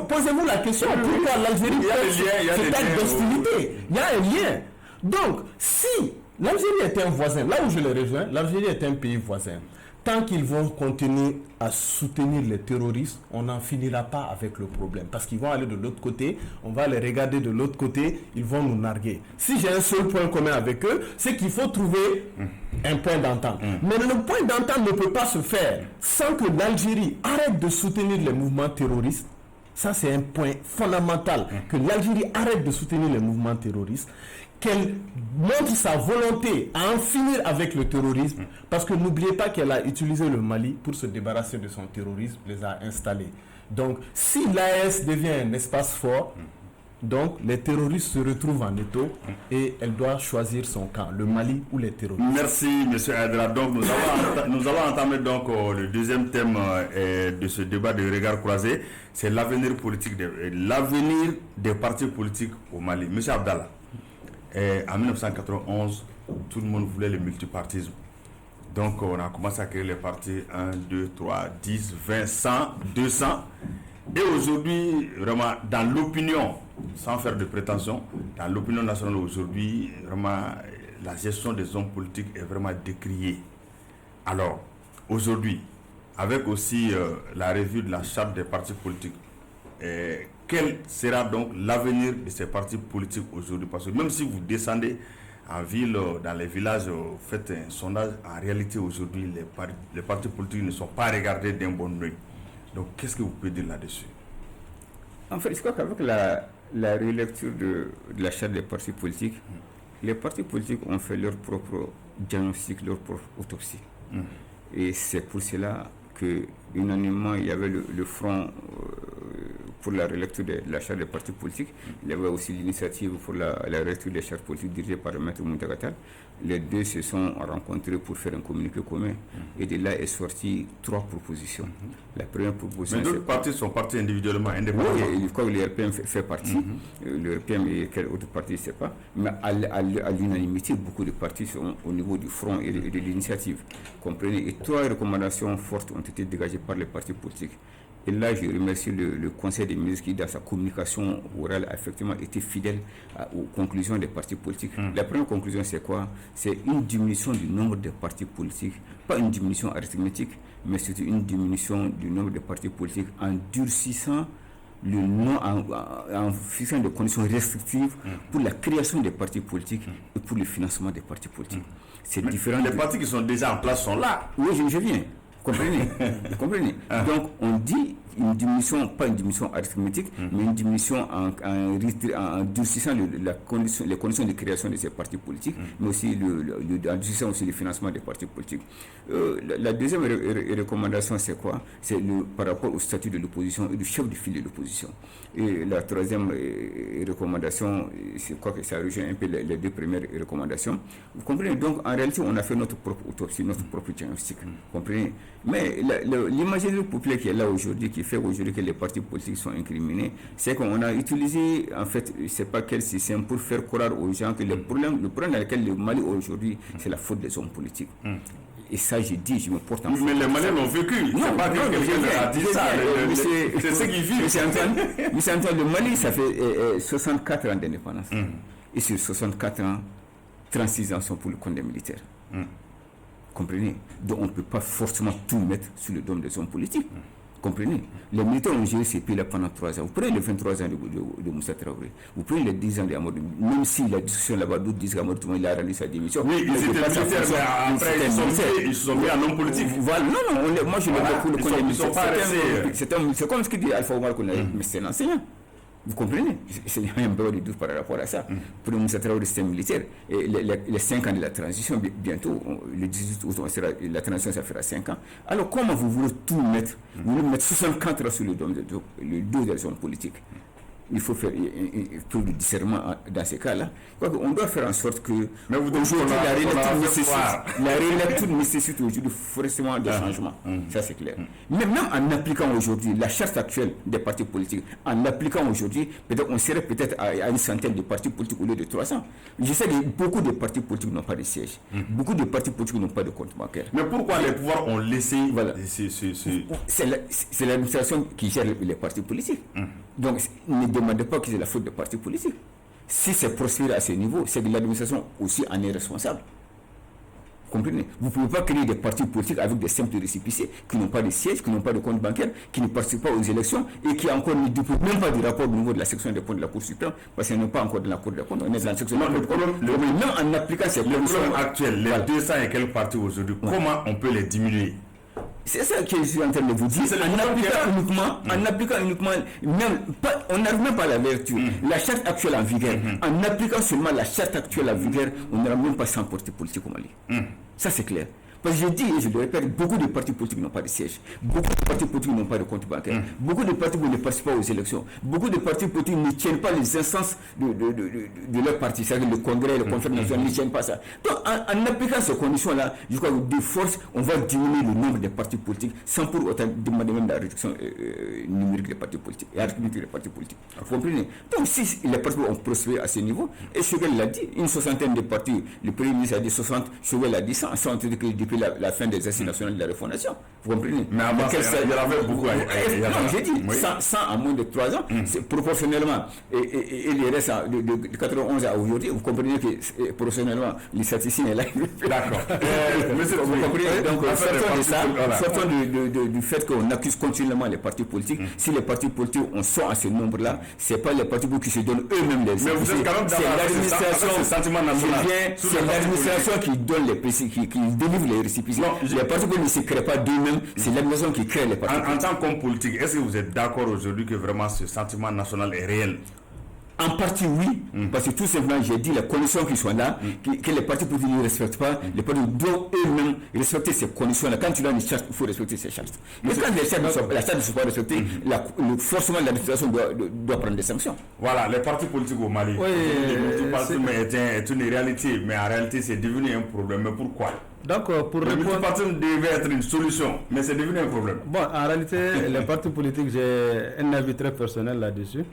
posez-vous la question, pourquoi l'Algérie fait cet acte d'hostilité? Il y a un lien. Donc, si l'Algérie est un voisin, là où je les rejoins, l'Algérie est un pays voisin. Tant qu'ils vont continuer à soutenir les terroristes, on n'en finira pas avec le problème. Parce qu'ils vont aller de l'autre côté, on va les regarder de l'autre côté, ils vont nous narguer. Si j'ai un seul point commun avec eux, c'est qu'il faut trouver un point d'entente. Mais le point d'entente ne peut pas se faire sans que l'Algérie arrête de soutenir les mouvements terroristes. Ça, c'est un point fondamental. Que l'Algérie arrête de soutenir les mouvements terroristes. Qu'elle montre sa volonté à en finir avec le terrorisme, parce que n'oubliez pas qu'elle a utilisé le Mali pour se débarrasser de son terrorisme, les a installés. Donc, si l'AES devient un espace fort, donc les terroristes se retrouvent en étau et elle doit choisir son camp, le Mali ou les terroristes. Merci, M. Aydra. Donc, nous allons entamer donc le deuxième thème de ce débat de regard croisé, c'est l'avenir politique, l'avenir des partis politiques au Mali. M. Abdallah. En 1991, tout le monde voulait le multipartisme. Donc, on a commencé à créer les partis 1, 2, 3, 10, 20, 100, 200. Et aujourd'hui, vraiment, dans l'opinion, sans faire de prétention, dans l'opinion nationale aujourd'hui, vraiment, la gestion des hommes politiques est vraiment décriée. Alors, aujourd'hui, avec aussi la revue de la charte des partis politiques, quel sera donc l'avenir de ces partis politiques aujourd'hui? Parce que même si vous descendez en ville, dans les villages, vous faites un sondage, en réalité aujourd'hui, les partis politiques ne sont pas regardés d'un bon œil. Donc qu'est-ce que vous pouvez dire là-dessus? En fait, je crois qu'avec la relecture de la charte des partis politiques, les partis politiques ont fait leur propre diagnostic, leur propre autopsie. Et c'est pour cela que unanimement il y avait le front pour la relecture de la charte des partis politiques. Il y avait aussi l'initiative pour la relecture des chartes politiques dirigée par le maître Moutagatal. Les deux se sont rencontrés pour faire un communiqué commun. Et de là est sorti 3 propositions. La première proposition... Mais d'autres partis sont partis individuellement, indépendamment. Oui, comme le RPM fait partie. Le RPM et quel autre parti, je ne sais pas. Mais à l'unanimité, beaucoup de partis sont au niveau du front et de l'initiative. Comprenez. Et 3 recommandations fortes ont été dégagées par les partis politiques. Et là, je remercie le Conseil des ministres qui, dans sa communication orale, a effectivement été fidèle aux conclusions des partis politiques. La première conclusion, c'est quoi? C'est une diminution du nombre de partis politiques, pas une diminution arithmétique, mais surtout une diminution du nombre de partis politiques en durcissant le nom, en fixant des conditions restrictives pour la création des partis politiques et pour le financement des partis politiques. C'est différent. Les partis qui sont déjà en place sont là. Oui, je viens. Comprenez. Donc, on dit une diminution, pas une diminution arithmétique, mais une diminution en durcissant les conditions de création de ces partis politiques, mais aussi en durcissant aussi le financement des partis politiques. La deuxième recommandation, c'est quoi? C'est par rapport au statut de l'opposition et du chef de file de l'opposition. Et la troisième recommandation, c'est quoi que ça rejoint un peu les 2 premières recommandations. Vous comprenez? Donc, en réalité, on a fait notre propre autopsie, notre propre diagnostic. Comprenez? Mais l'imaginaire populaire qui est là aujourd'hui, qui fait aujourd'hui que les partis politiques sont incriminés, c'est qu'on a utilisé, en fait, je ne sais pas quel système pour faire croire aux gens que le problème dans lequel le Mali aujourd'hui, c'est la faute des hommes politiques. Et ça, je me porte en Mais les Maliens l'ont vécu. Non, pas quelqu'un a dit ça. C'est ce qu'ils vivent. Monsieur Antoine, le Mali, ça fait 64 ans d'indépendance. Et sur 64 ans, 36 ans sont pour le compte des militaires. Comprenez? Donc on ne peut pas forcément tout mettre sur le dos des hommes politiques. Comprenez? Les militaires ont géré ces pays-là pendant 3 ans. Vous prenez les 23 ans de Moussa Traoré, vous prenez les 10 ans d'Amadou, même si la discussion là-bas, d'autres disent qu'Amadou il a rendu sa démission. Oui, ils étaient militaires, mais après ils se sont mis en homme politique. Voilà, non, moi je ne vois pour le compte des militaires. C'est comme ce que dit Alpha Omar qu'on a dit, mais c'est un enseignant. Vous comprenez? C'est un peu de doute par rapport à ça. Pour le Moussa Traoré, c'est un militaire. Et les 5 ans de la transition, bientôt, le 18 août, la transition, ça fera 5 ans. Alors, comment vous voulez tout mettre? Vous voulez mettre 64 ans sur le dos des hommes politiques? Il faut faire plus de discernement dans ces cas-là. On doit faire en sorte que mais vous aujourd'hui la relecture nécessite aujourd'hui forcément des changements. Ça c'est clair. Mais même en appliquant aujourd'hui la charte actuelle des partis politiques, en l'appliquant aujourd'hui, peut-être on serait peut-être à une centaine de partis politiques au lieu de 300. Je sais que beaucoup de partis politiques n'ont pas de siège. Beaucoup de partis politiques n'ont pas de compte bancaire. Mais pourquoi les pouvoirs ont laissé C'est l'administration qui gère les partis politiques. Donc, ne demandez pas que c'est la faute des partis politiques. Si c'est prospère à ce niveau, c'est que l'administration aussi en est responsable. Vous comprenez? Vous ne pouvez pas créer des partis politiques avec des simples récépissés qui n'ont pas de siège, qui n'ont pas de compte bancaire, qui ne participent pas aux élections et qui encore ne déposent même pas de rapport au niveau de la section des comptes de la Cour suprême parce qu'ils n'ont pas encore de la Cour des comptes. On est dans la section des comptes. Même en appliquant ces problème actuel, les 200 et quelques partis aujourd'hui, comment on peut les diminuer? C'est ça que je suis en train de vous dire. En appliquant uniquement, même pas, on n'arrive même pas à la vertu. La charte actuelle en vigueur, en appliquant seulement la charte actuelle en vigueur, on n'aura même pas 100 partis politiques au Mali. Ça c'est clair. Parce que je dis et je le répète, beaucoup de partis politiques n'ont pas de siège. Beaucoup de partis politiques n'ont pas de compte bancaire. Beaucoup de partis politiques ne participent pas aux élections. Beaucoup de partis politiques ne tiennent pas les instances de leur parti. C'est-à-dire le congrès, le conférence nationale ne tiennent pas ça. Donc en appliquant ces conditions-là, je crois que de force, on va diminuer le nombre de partis politiques sans pour autant demander même la réduction numérique des partis politiques et arithmétique des partis politiques. Vous comprenez? Donc si les partis ont prospéré à ce niveau, et Chouvel l'a dit, une soixantaine de partis, le Premier ministre a dit 60, Chouvel a dit 100, depuis la fin des assises nationales de la refondation. Vous comprenez? Mais avant, il y en avait beaucoup. Non, j'ai dit, 100 en moins de 3 ans, c'est proportionnellement. Et les restes de 91 à aujourd'hui, vous comprenez que proportionnellement, les statistiques est là. D'accord. Vous comprenez? Donc, sortons de ça, sortons du fait qu'on accuse continuellement les partis politiques. Si les partis politiques sont à ce nombre-là, ce n'est pas les partis politiques qui se donnent eux-mêmes les mais vous êtes quand même c'est l'administration qui donne les PC, qui délivre les récépissés. Les partis politiques ne se créent pas d'eux-mêmes, c'est l'administration qui crée les partis politiques. En tant qu'homme politique, est-ce que vous êtes d'accord aujourd'hui que vraiment ce sentiment national est réel? En partie, oui, parce que tout simplement, j'ai dit les conditions qui sont là, que les partis politiques ne respectent pas, les partis doivent eux-mêmes respecter ces conditions-là. Quand tu as une charte, il faut respecter ces chartes. Mais quand la charte ne sont pas respectée, forcément l'administration doit prendre des sanctions. Voilà, les partis politiques au Mali, est une réalité, mais en réalité, c'est devenu un problème. Mais pourquoi? Donc, pour le répondre... multipartisme devait être une solution, mais c'est devenu un problème. Bon, en réalité, les partis politiques, j'ai un avis très personnel là-dessus.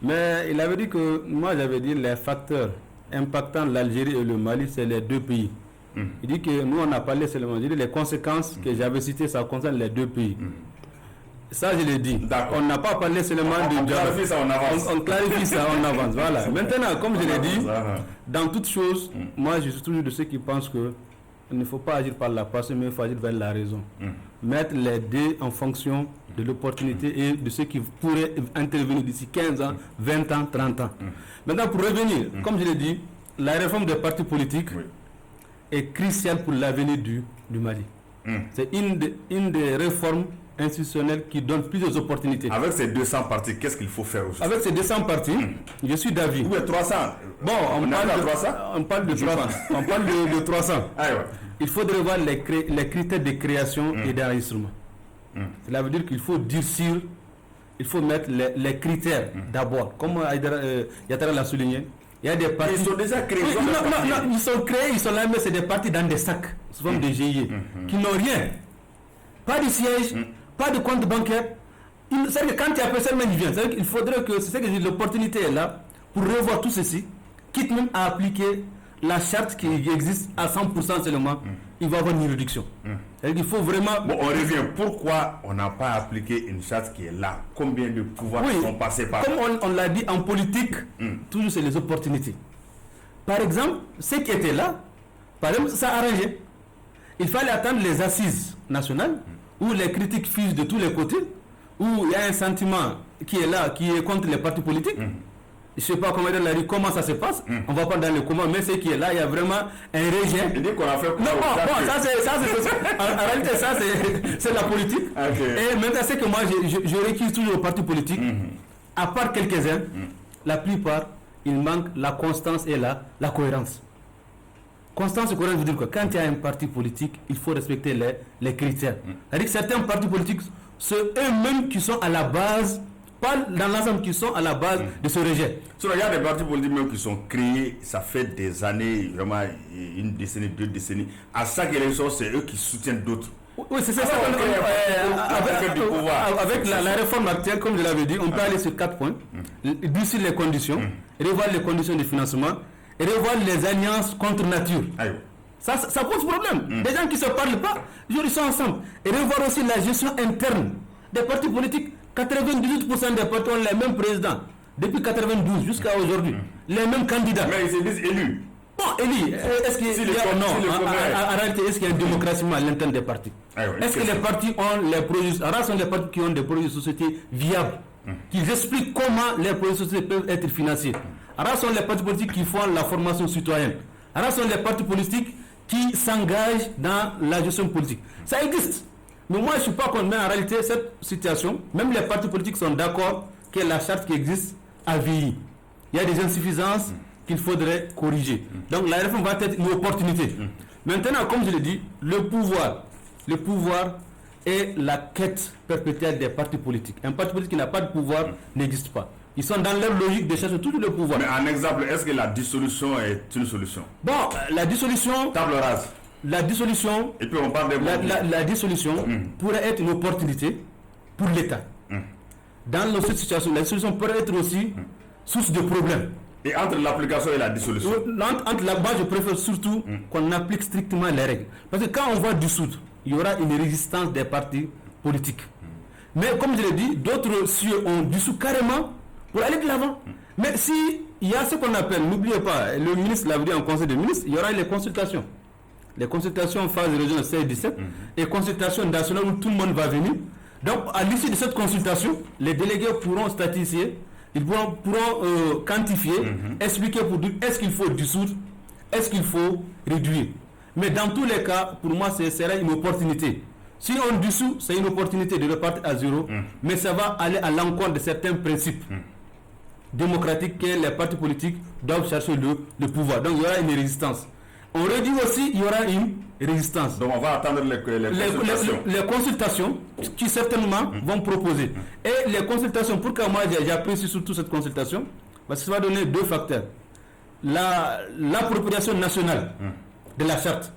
Mais il avait dit que, moi j'avais dit, les facteurs impactant l'Algérie et le Mali, c'est les deux pays. Il dit que nous, on a parlé seulement, il dit les conséquences que j'avais citées, ça concerne les deux pays. Ça, je l'ai dit. On n'a pas parlé seulement de... On clarifie ça, on avance. On clarifie ça, on avance. Voilà. Maintenant, comme je l'ai dit, dans toute chose, moi, je suis toujours de ceux qui pensent que il ne faut pas agir par la passion, mais il faut agir vers la raison. Mettre les dés en fonction de l'opportunité et de ce qui pourrait intervenir d'ici 15 ans, 20 ans, 30 ans. Maintenant, pour revenir, comme je l'ai dit, la réforme des partis politiques est cruciale pour l'avenir du Mali. C'est une des réformes institutionnelles qui donne plusieurs opportunités. Avec ces 200 partis, qu'est-ce qu'il faut faire aujourd'hui? Avec ces 200 partis, je suis d'avis. Ou 300. Bon, on parle de 300. On parle de 300. Ah, ouais. Il faudrait voir les critères de création et d'enregistrement. Cela veut dire qu'il faut durcir, il faut mettre les critères d'abord. Comme Yatara l'a souligné, il y a des partis... Ils sont déjà créés. Non, ils sont créés, ils sont là, mais c'est des partis dans des sacs, souvent des GIE, qui n'ont rien. Pas de siège, pas de compte bancaire. C'est que quand tu appelles seulement, il vient. Il faudrait que, c'est ce que je dis, l'opportunité est là pour revoir tout ceci, quitte même à appliquer la charte qui existe à 100% seulement, il va y avoir une réduction. C'est-à-dire qu'il faut vraiment... Bon, on revient. Pourquoi on n'a pas appliqué une charte qui est là? Combien de pouvoirs sont passés par là? Comme on l'a dit en politique, toujours c'est les opportunités. Par exemple, ce qui était là, par exemple, ça a arrangé. Il fallait attendre les assises nationales, où les critiques fusent de tous les côtés, où il y a un sentiment qui est là, qui est contre les partis politiques. Je ne sais pas comment ça se passe. On ne va pas dans le comment, mais ce qui est là, il y a vraiment un rejet. Il dit qu'on a fait quoi? Non, ça c'est en réalité, ça c'est la politique. Et maintenant, c'est que moi, je récuse toujours aux partis politiques. À part quelques-uns, la plupart, il manque la constance et la cohérence. Constance et cohérence veut dire quoi? Quand il y a un parti politique, il faut respecter les critères. C'est-à-dire que certains partis politiques, c'est eux-mêmes qui sont à la base, pas dans l'ensemble, qui sont à la base de ce rejet. Il y a des partis politiques même qui sont créés, ça fait des années, vraiment une décennie, 2 décennies. À chaque élection, c'est eux qui soutiennent d'autres. Oui, c'est ça. Avec la réforme actuelle, comme je l'avais dit, on peut aller sur 4 points. D'ici les conditions, revoir les conditions de financement, et revoir les alliances contre nature. Ça pose problème. Des gens qui ne se parlent pas, ils sont ensemble. Et revoir aussi la gestion interne des partis politiques. 98% des partis ont les mêmes présidents. Depuis 92 jusqu'à aujourd'hui. Les mêmes candidats. Mais ils se disent élus. Bon, élus. Est-ce qu'il y a en réalité, est-ce qu'il y a un démocratie à l'interne des partis? Est-ce que les partis ont les projets? Rares sont les partis qui ont des projets de société viables, qui expliquent comment les projets de société peuvent être financés. Rares sont les partis politiques qui font la formation citoyenne. Rares sont les partis politiques qui s'engagent dans la gestion politique. Ça existe. Mais moi, je ne suis pas contre. Mais en réalité, cette situation, même les partis politiques sont d'accord que la charte qui existe a vieilli. Il y a des insuffisances qu'il faudrait corriger. Donc la réforme va être une opportunité. Maintenant, comme je l'ai dit, le pouvoir est la quête perpétuelle des partis politiques. Un parti politique qui n'a pas de pouvoir n'existe pas. Ils sont dans leur logique de chercher tout le pouvoir. Mais en exemple, est-ce que la dissolution est une solution? Bon, la dissolution... Table rase. La dissolution... Et puis on parle des la dissolution pourrait être une opportunité pour l'État. Dans cette situation, la dissolution pourrait être aussi source de problèmes. Et entre l'application et la dissolution? Entre là-bas, je préfère surtout qu'on applique strictement les règles. Parce que quand on va dissoudre, il y aura une résistance des partis politiques. Mais comme je l'ai dit, d'autres cieux ont dissous carrément pour aller de l'avant. Mais si il y a ce qu'on appelle, n'oubliez pas, le ministre l'a dit en conseil des ministres, il y aura les consultations. Les consultations en phase régionale 16-17 et consultations nationales où tout le monde va venir. Donc, à l'issue de cette consultation, les délégués pourront statifier, ils pourront quantifier, expliquer pour dire est-ce qu'il faut dissoudre, est-ce qu'il faut réduire. Mais dans tous les cas, pour moi, ce serait une opportunité. Si on dissout, c'est une opportunité de repartir à zéro, mais ça va aller à l'encontre de certains principes démocratique que les partis politiques doivent chercher le pouvoir. Donc il y aura une résistance. On redit aussi il y aura une résistance. Donc on va attendre les consultations. Les consultations qui certainement vont proposer. Et les consultations, pourquoi moi j'apprécie surtout cette consultation? Parce que ça va donner deux facteurs. L'appropriation nationale de la charte.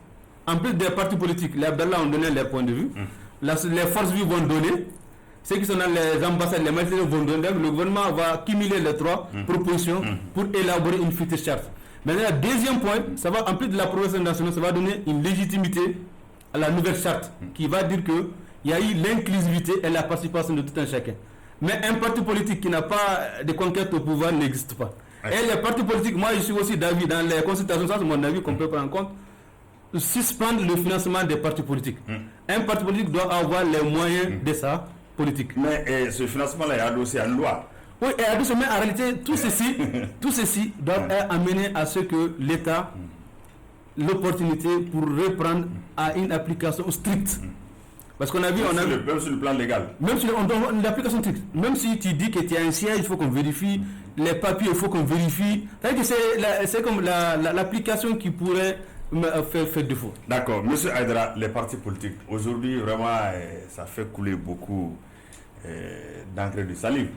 En plus des partis politiques, les Abdallah ont donné leur point de vue. Les forces vives vont donner. Ceux qui sont dans les ambassades, les magistrats vont donner. Le gouvernement va cumuler les trois propositions pour élaborer une future charte. Maintenant, le deuxième point, ça va, en plus de l'approbation nationale, ça va donner une légitimité à la nouvelle charte qui va dire qu'il y a eu l'inclusivité et la participation de tout un chacun. Mais un parti politique qui n'a pas de conquête au pouvoir n'existe pas. Et les partis politiques, moi je suis aussi d'avis, dans les consultations, ça c'est mon avis qu'on peut prendre en compte, suspendre le financement des partis politiques. Un parti politique doit avoir les moyens de sa politique. Mais ce financement-là est adossé à une loi. Oui, et adossé, mais en réalité, tout ceci doit amener à ce que l'État l'opportunité pour reprendre à une application stricte. Parce qu'on a vu, même sur le plan légal. Même sur une application stricte. Même si tu dis que tu as un siège, il faut qu'on vérifie. Les papiers, il faut qu'on vérifie. C'est comme l'application qui pourrait faire défaut. D'accord. Monsieur Aïdara, les partis politiques, aujourd'hui, vraiment, ça fait couler beaucoup d'encre de salive.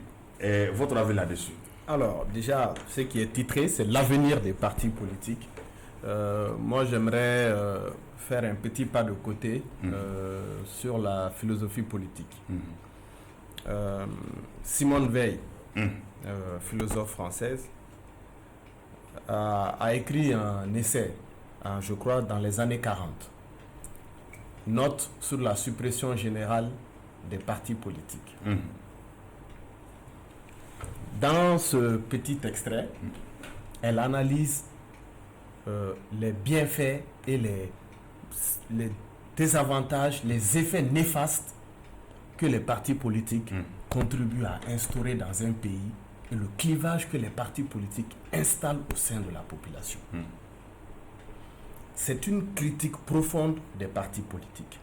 Votre avis là-dessus? Alors, déjà, ce qui est titré, c'est l'avenir des partis politiques. Moi, j'aimerais faire un petit pas de côté sur la philosophie politique. Simone Veil, philosophe française, a écrit un essai, je crois, dans les années 40. Note sur la suppression générale des partis politiques. Dans ce petit extrait, elle analyse les bienfaits et les désavantages, les effets néfastes que les partis politiques contribuent à instaurer dans un pays et le clivage que les partis politiques installent au sein de la population. C'est une critique profonde des partis politiques.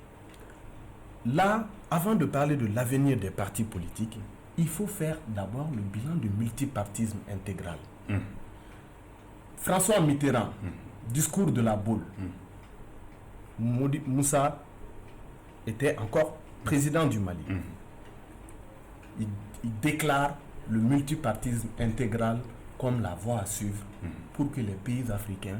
Là, avant de parler de l'avenir des partis politiques, il faut faire d'abord le bilan du multipartisme intégral. François Mitterrand, discours de la boule. Moussa était encore président du Mali. Il déclare le multipartisme intégral comme la voie à suivre pour que les pays africains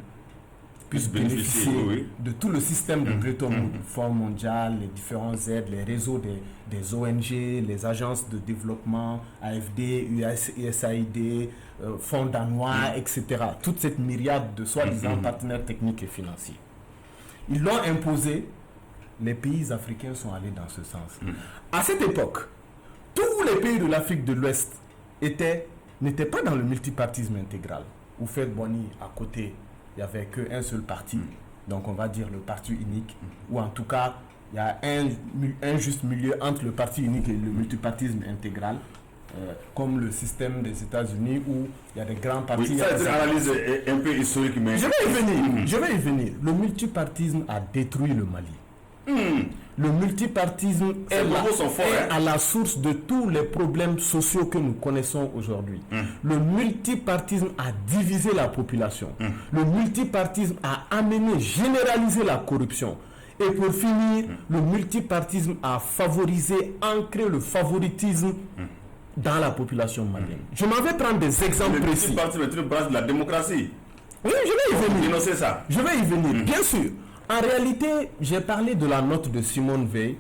puissent bénéficier de tout le système de Bretton Woods, Fonds mondial, les différentes aides, les réseaux des ONG, les agences de développement, AFD, USAID, Fonds danois, etc. Toute cette myriade de soi-disant partenaires techniques et financiers. Ils l'ont imposé, les pays africains sont allés dans ce sens. À cette époque, tous les pays de l'Afrique de l'Ouest n'étaient pas dans le multipartisme intégral. Houphouët-Boigny, à côté, il n'y avait qu'un seul parti, donc on va dire le parti unique, ou en tout cas, il y a un juste milieu entre le parti unique et le multipartisme intégral, comme le système des États-Unis où il y a des grands partis. Oui, ça c'est une analyse un peu historique, mais... Je vais y venir. Le multipartisme a détruit le Mali. Le multipartisme est à la source de tous les problèmes sociaux que nous connaissons aujourd'hui. Le multipartisme a divisé la population. Le multipartisme a amené, généralisé la corruption. Et pour finir, le multipartisme a favorisé, ancré le favoritisme dans la population malienne. Je m'en vais prendre des exemples précis. Le multipartisme est une branche de la démocratie. Oui, je vais y venir. Dénoncer ça. Je vais y venir, bien sûr. En réalité, j'ai parlé de la note de Simone Veil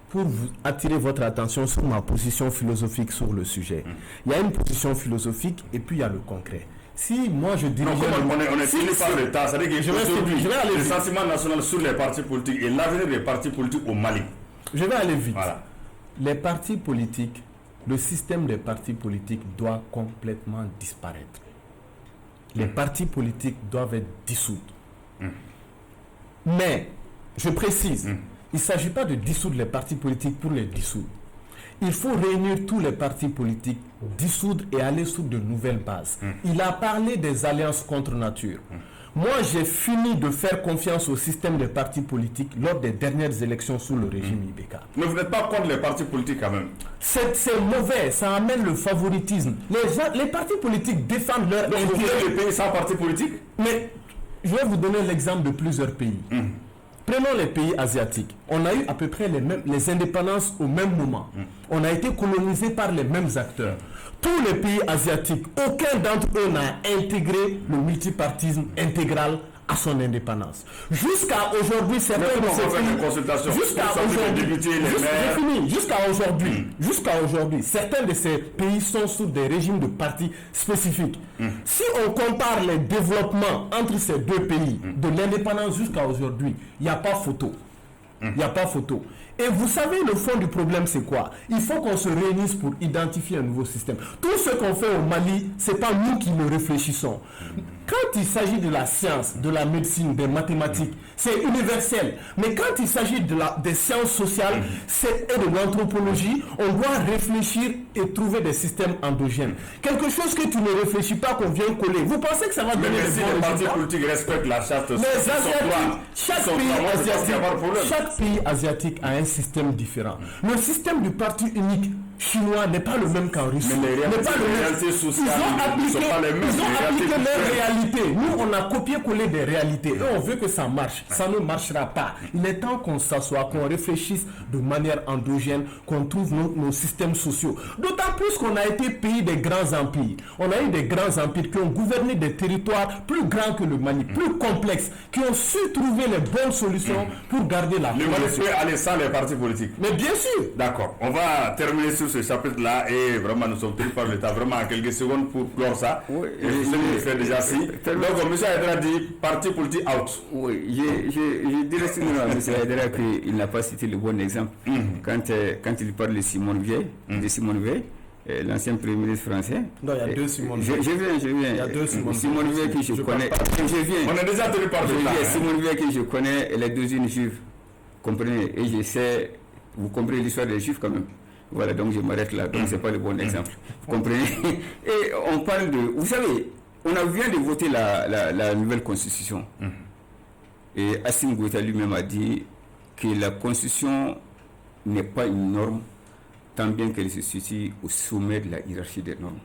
pour vous attirer votre attention sur ma position philosophique sur le sujet. Il y a une position philosophique et puis il y a le concret. Si moi je dirige... On est fini par le temps. C'est-à-dire que je vais aller le vite. sentiment national sur les partis politiques et l'avenir des partis politiques au Mali. Je vais aller vite. Voilà. Les partis politiques, le système des partis politiques doit complètement disparaître. Les partis politiques doivent être dissous. Mais, je précise, il ne s'agit pas de dissoudre les partis politiques pour les dissoudre. il faut réunir tous les partis politiques, dissoudre et aller sur de nouvelles bases. Il a parlé des alliances contre nature. Moi, j'ai fini de faire confiance au système des partis politiques lors des dernières élections sous le régime IBK. Mais vous n'êtes pas contre les partis politiques quand même. C'est mauvais, ça amène le favoritisme. Les partis politiques défendent leur Donc vous voulez les pays sans partis politiques? Mais je vais vous donner l'exemple de plusieurs pays. Prenons les pays asiatiques. On a eu à peu près les indépendances au même moment. On a été colonisé par les mêmes acteurs. Tous les pays asiatiques, aucun d'entre eux n'a intégré le multipartisme intégral à son indépendance. Jusqu'à aujourd'hui, certains de ces pays... Jusqu'à aujourd'hui, certains de ces pays sont sous des régimes de partis spécifiques. Si on compare les développements entre ces deux pays, de l'indépendance jusqu'à aujourd'hui, il n'y a pas photo. Il n'y a pas photo. Et vous savez, le fond du problème, c'est quoi? Il faut qu'on se réunisse pour identifier un nouveau système. Tout ce qu'on fait au Mali, ce n'est pas nous qui le réfléchissons. Quand il s'agit de la science, de la médecine, des mathématiques, c'est universel. Mais quand il s'agit des sciences sociales et de l'anthropologie, on doit réfléchir et trouver des systèmes endogènes. Quelque chose que tu ne réfléchis pas, qu'on vient coller. Vous pensez que ça va donner des bons résultats? Les partis politiques respectent la charte chaque pays asiatique a un système différent. Le système du parti unique chinois n'est pas le même qu'en Russie. Mais les réalités sociales ne sont pas les mêmes. Ils ont appliqué leurs réalités. Nous, on a copié-collé des réalités. Et on veut que ça marche. Ça ne marchera pas. Il est temps qu'on s'assoie, qu'on réfléchisse de manière endogène, qu'on trouve nos systèmes sociaux. D'autant plus qu'on a été pays des grands empires. On a eu des grands empires qui ont gouverné des territoires plus grands que le Mali, plus complexes, qui ont su trouver les bonnes solutions pour garder la paix. Le Mali peut aller sans les partis politiques. Mais bien sûr. D'accord. On va terminer sur ce chapitre-là et vraiment nous sommes pris par le temps. Vraiment en quelques secondes pour clore ça. Oui, et je fais déjà si. Donc M. Aïdara dit parti politique out. Oui, je dirais sinon à M. Aïdara qu'il n'a pas cité le bon exemple. Quand il parle de Simone Veil, l'ancien Premier ministre français. Non, il y a deux Simone Veil. Je viens. Il y a deux Simone Veil que je connais. On a déjà tenu par le temps. Simone Veil que je connais, elle est d'origine juive. Comprenez? Et je sais, vous comprenez l'histoire des juifs quand même. Voilà, donc je m'arrête là. Donc c'est pas le bon exemple. Vous comprenez? Et on parle de... Vous savez, on vient de voter la nouvelle constitution. Et Assimi Goïta lui-même a dit que la constitution n'est pas une norme, tant bien qu'elle se situe au sommet de la hiérarchie des normes.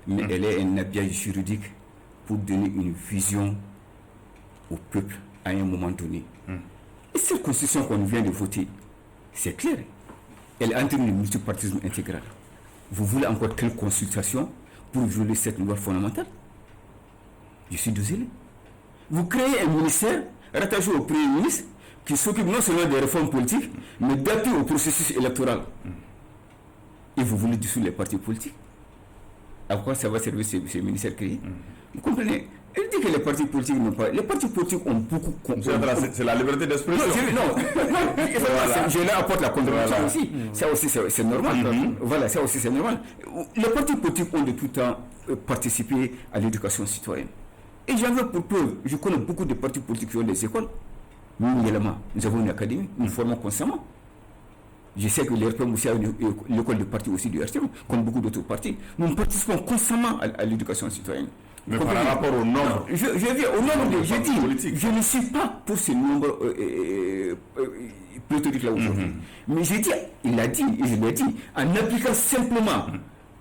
Mais elle est un habillage juridique pour donner une vision au peuple à un moment donné. Et cette constitution qu'on vient de voter, c'est clair. Elle entraîne le multipartisme intégral. Vous voulez encore quelle consultation pour violer cette loi fondamentale? Je suis désolé. Vous créez un ministère rattaché au Premier ministre qui s'occupe non seulement des réformes politiques, mais d'appui au processus électoral. Et vous voulez dissoudre les partis politiques? À quoi ça va servir ces ministères créés? Vous comprenez? Elle dit que les partis politiques n'ont pas... Les partis politiques ont beaucoup... C'est la liberté d'expression. Non, je leur apporte la contradiction aussi. Ça aussi, c'est normal. Voilà, ça aussi, c'est normal. Les partis politiques ont de tout temps participé à l'éducation citoyenne. Et j'en veux pour preuve, je connais beaucoup de partis politiques qui ont des écoles. Nous, également, nous avons une académie, nous formons constamment. Je sais que l'RPM aussi a l'école de parti aussi du RTM, comme beaucoup d'autres partis. Nous participons constamment à l'éducation citoyenne. Mais par rapport au nombre, je viens au nombre je dis, je ne suis pas pour ce nombre pléthorique là aujourd'hui. Mais j'ai dit, il l'a dit, et je l'ai dit, en appliquant simplement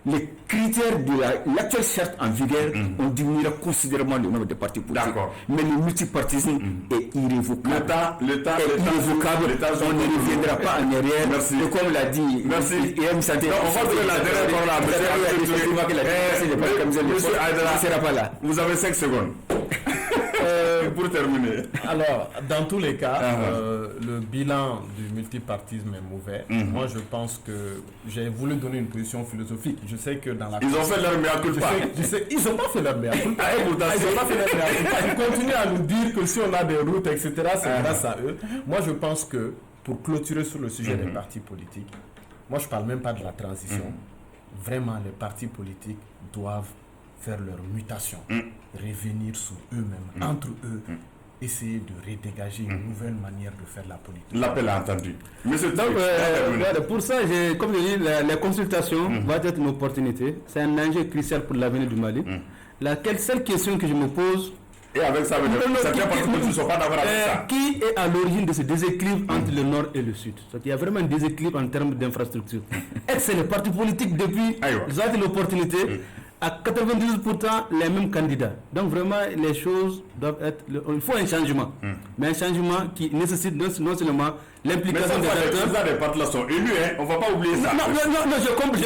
les critères de l'actuelle charte en vigueur, on diminuera considérablement le nombre de partis politiques. Mais le multipartisme est irrévocable. L'État est irrévocable. On ne reviendra pas en arrière. Merci. Et comme l'a dit, merci. Et on va donner la dernière parole à M. Vous avez 5 secondes. Pour terminer. Alors, dans tous les cas, le bilan du multipartisme est mauvais. Moi, je pense que j'ai voulu donner une position philosophique. Je sais que dans la... Ils ont fait leur mea culpa. Ils n'ont pas fait leur mea culpa. Ils continuent à nous dire que si on a des routes, etc., c'est grâce à eux. Moi, je pense que, pour clôturer sur le sujet des partis politiques, moi, je ne parle même pas de la transition. Vraiment, les partis politiques doivent faire leur mutation, revenir sur eux-mêmes, entre eux, essayer de redégager une nouvelle manière de faire la politique. L'appel est entendu. Monsieur Donc, pour ça, comme je dis, les consultations vont être une opportunité. C'est un enjeu crucial pour l'avenir du Mali. La seule question que je me pose, et avec ça, certains partis politiques ne sont pas d'accord avec ça. Qui est à l'origine de ce déséquilibre entre le nord et le sud? Il y a vraiment un déséquilibre en termes d'infrastructure. Est-ce que c'est les partis politiques depuis ils ont l'opportunité à 92% les mêmes candidats. Donc vraiment, les choses doivent être... Il faut un changement. Mais un changement qui nécessite non seulement l'implication des acteurs... Mais les partis là sont élus, hein. On ne va pas oublier ça. Non, je comprends.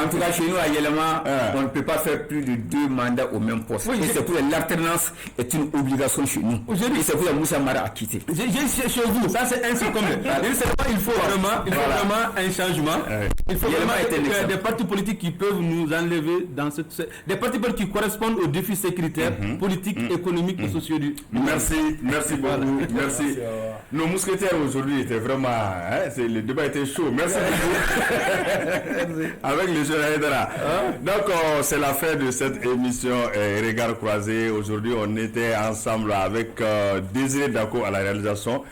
En tout cas, chez nous, à Yélema, on ne peut pas faire plus de 2 mandats au même poste. Et c'est pour l'alternance est une obligation chez nous. Et c'est pour la Moussa Mara à quitter. J'ai chez vous, ça c'est un seul comme il faut vraiment un changement. Il faut vraiment des partis politiques qui peuvent nous enlever dans cette... Des partis politiques qui correspondent aux défis sécuritaires, politiques, économiques et sociaux du... Merci beaucoup. Merci. Nos mousquetaires aujourd'hui étaient vraiment... le débat était chaud. Merci beaucoup. Avec le jeune Aïdara. Donc, c'est la fin de cette émission Regard croisé. Aujourd'hui, on était ensemble avec Désiré Dako à la réalisation.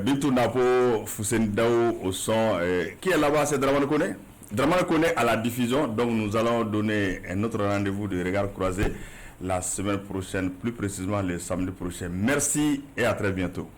Bintou Napo, Fousseni Daou au son. Qui est là-bas? C'est Dramane Kone. Dramane Kone à la diffusion. Donc, nous allons donner un autre rendez-vous de Regard croisé la semaine prochaine, plus précisément le samedi prochain. Merci et à très bientôt.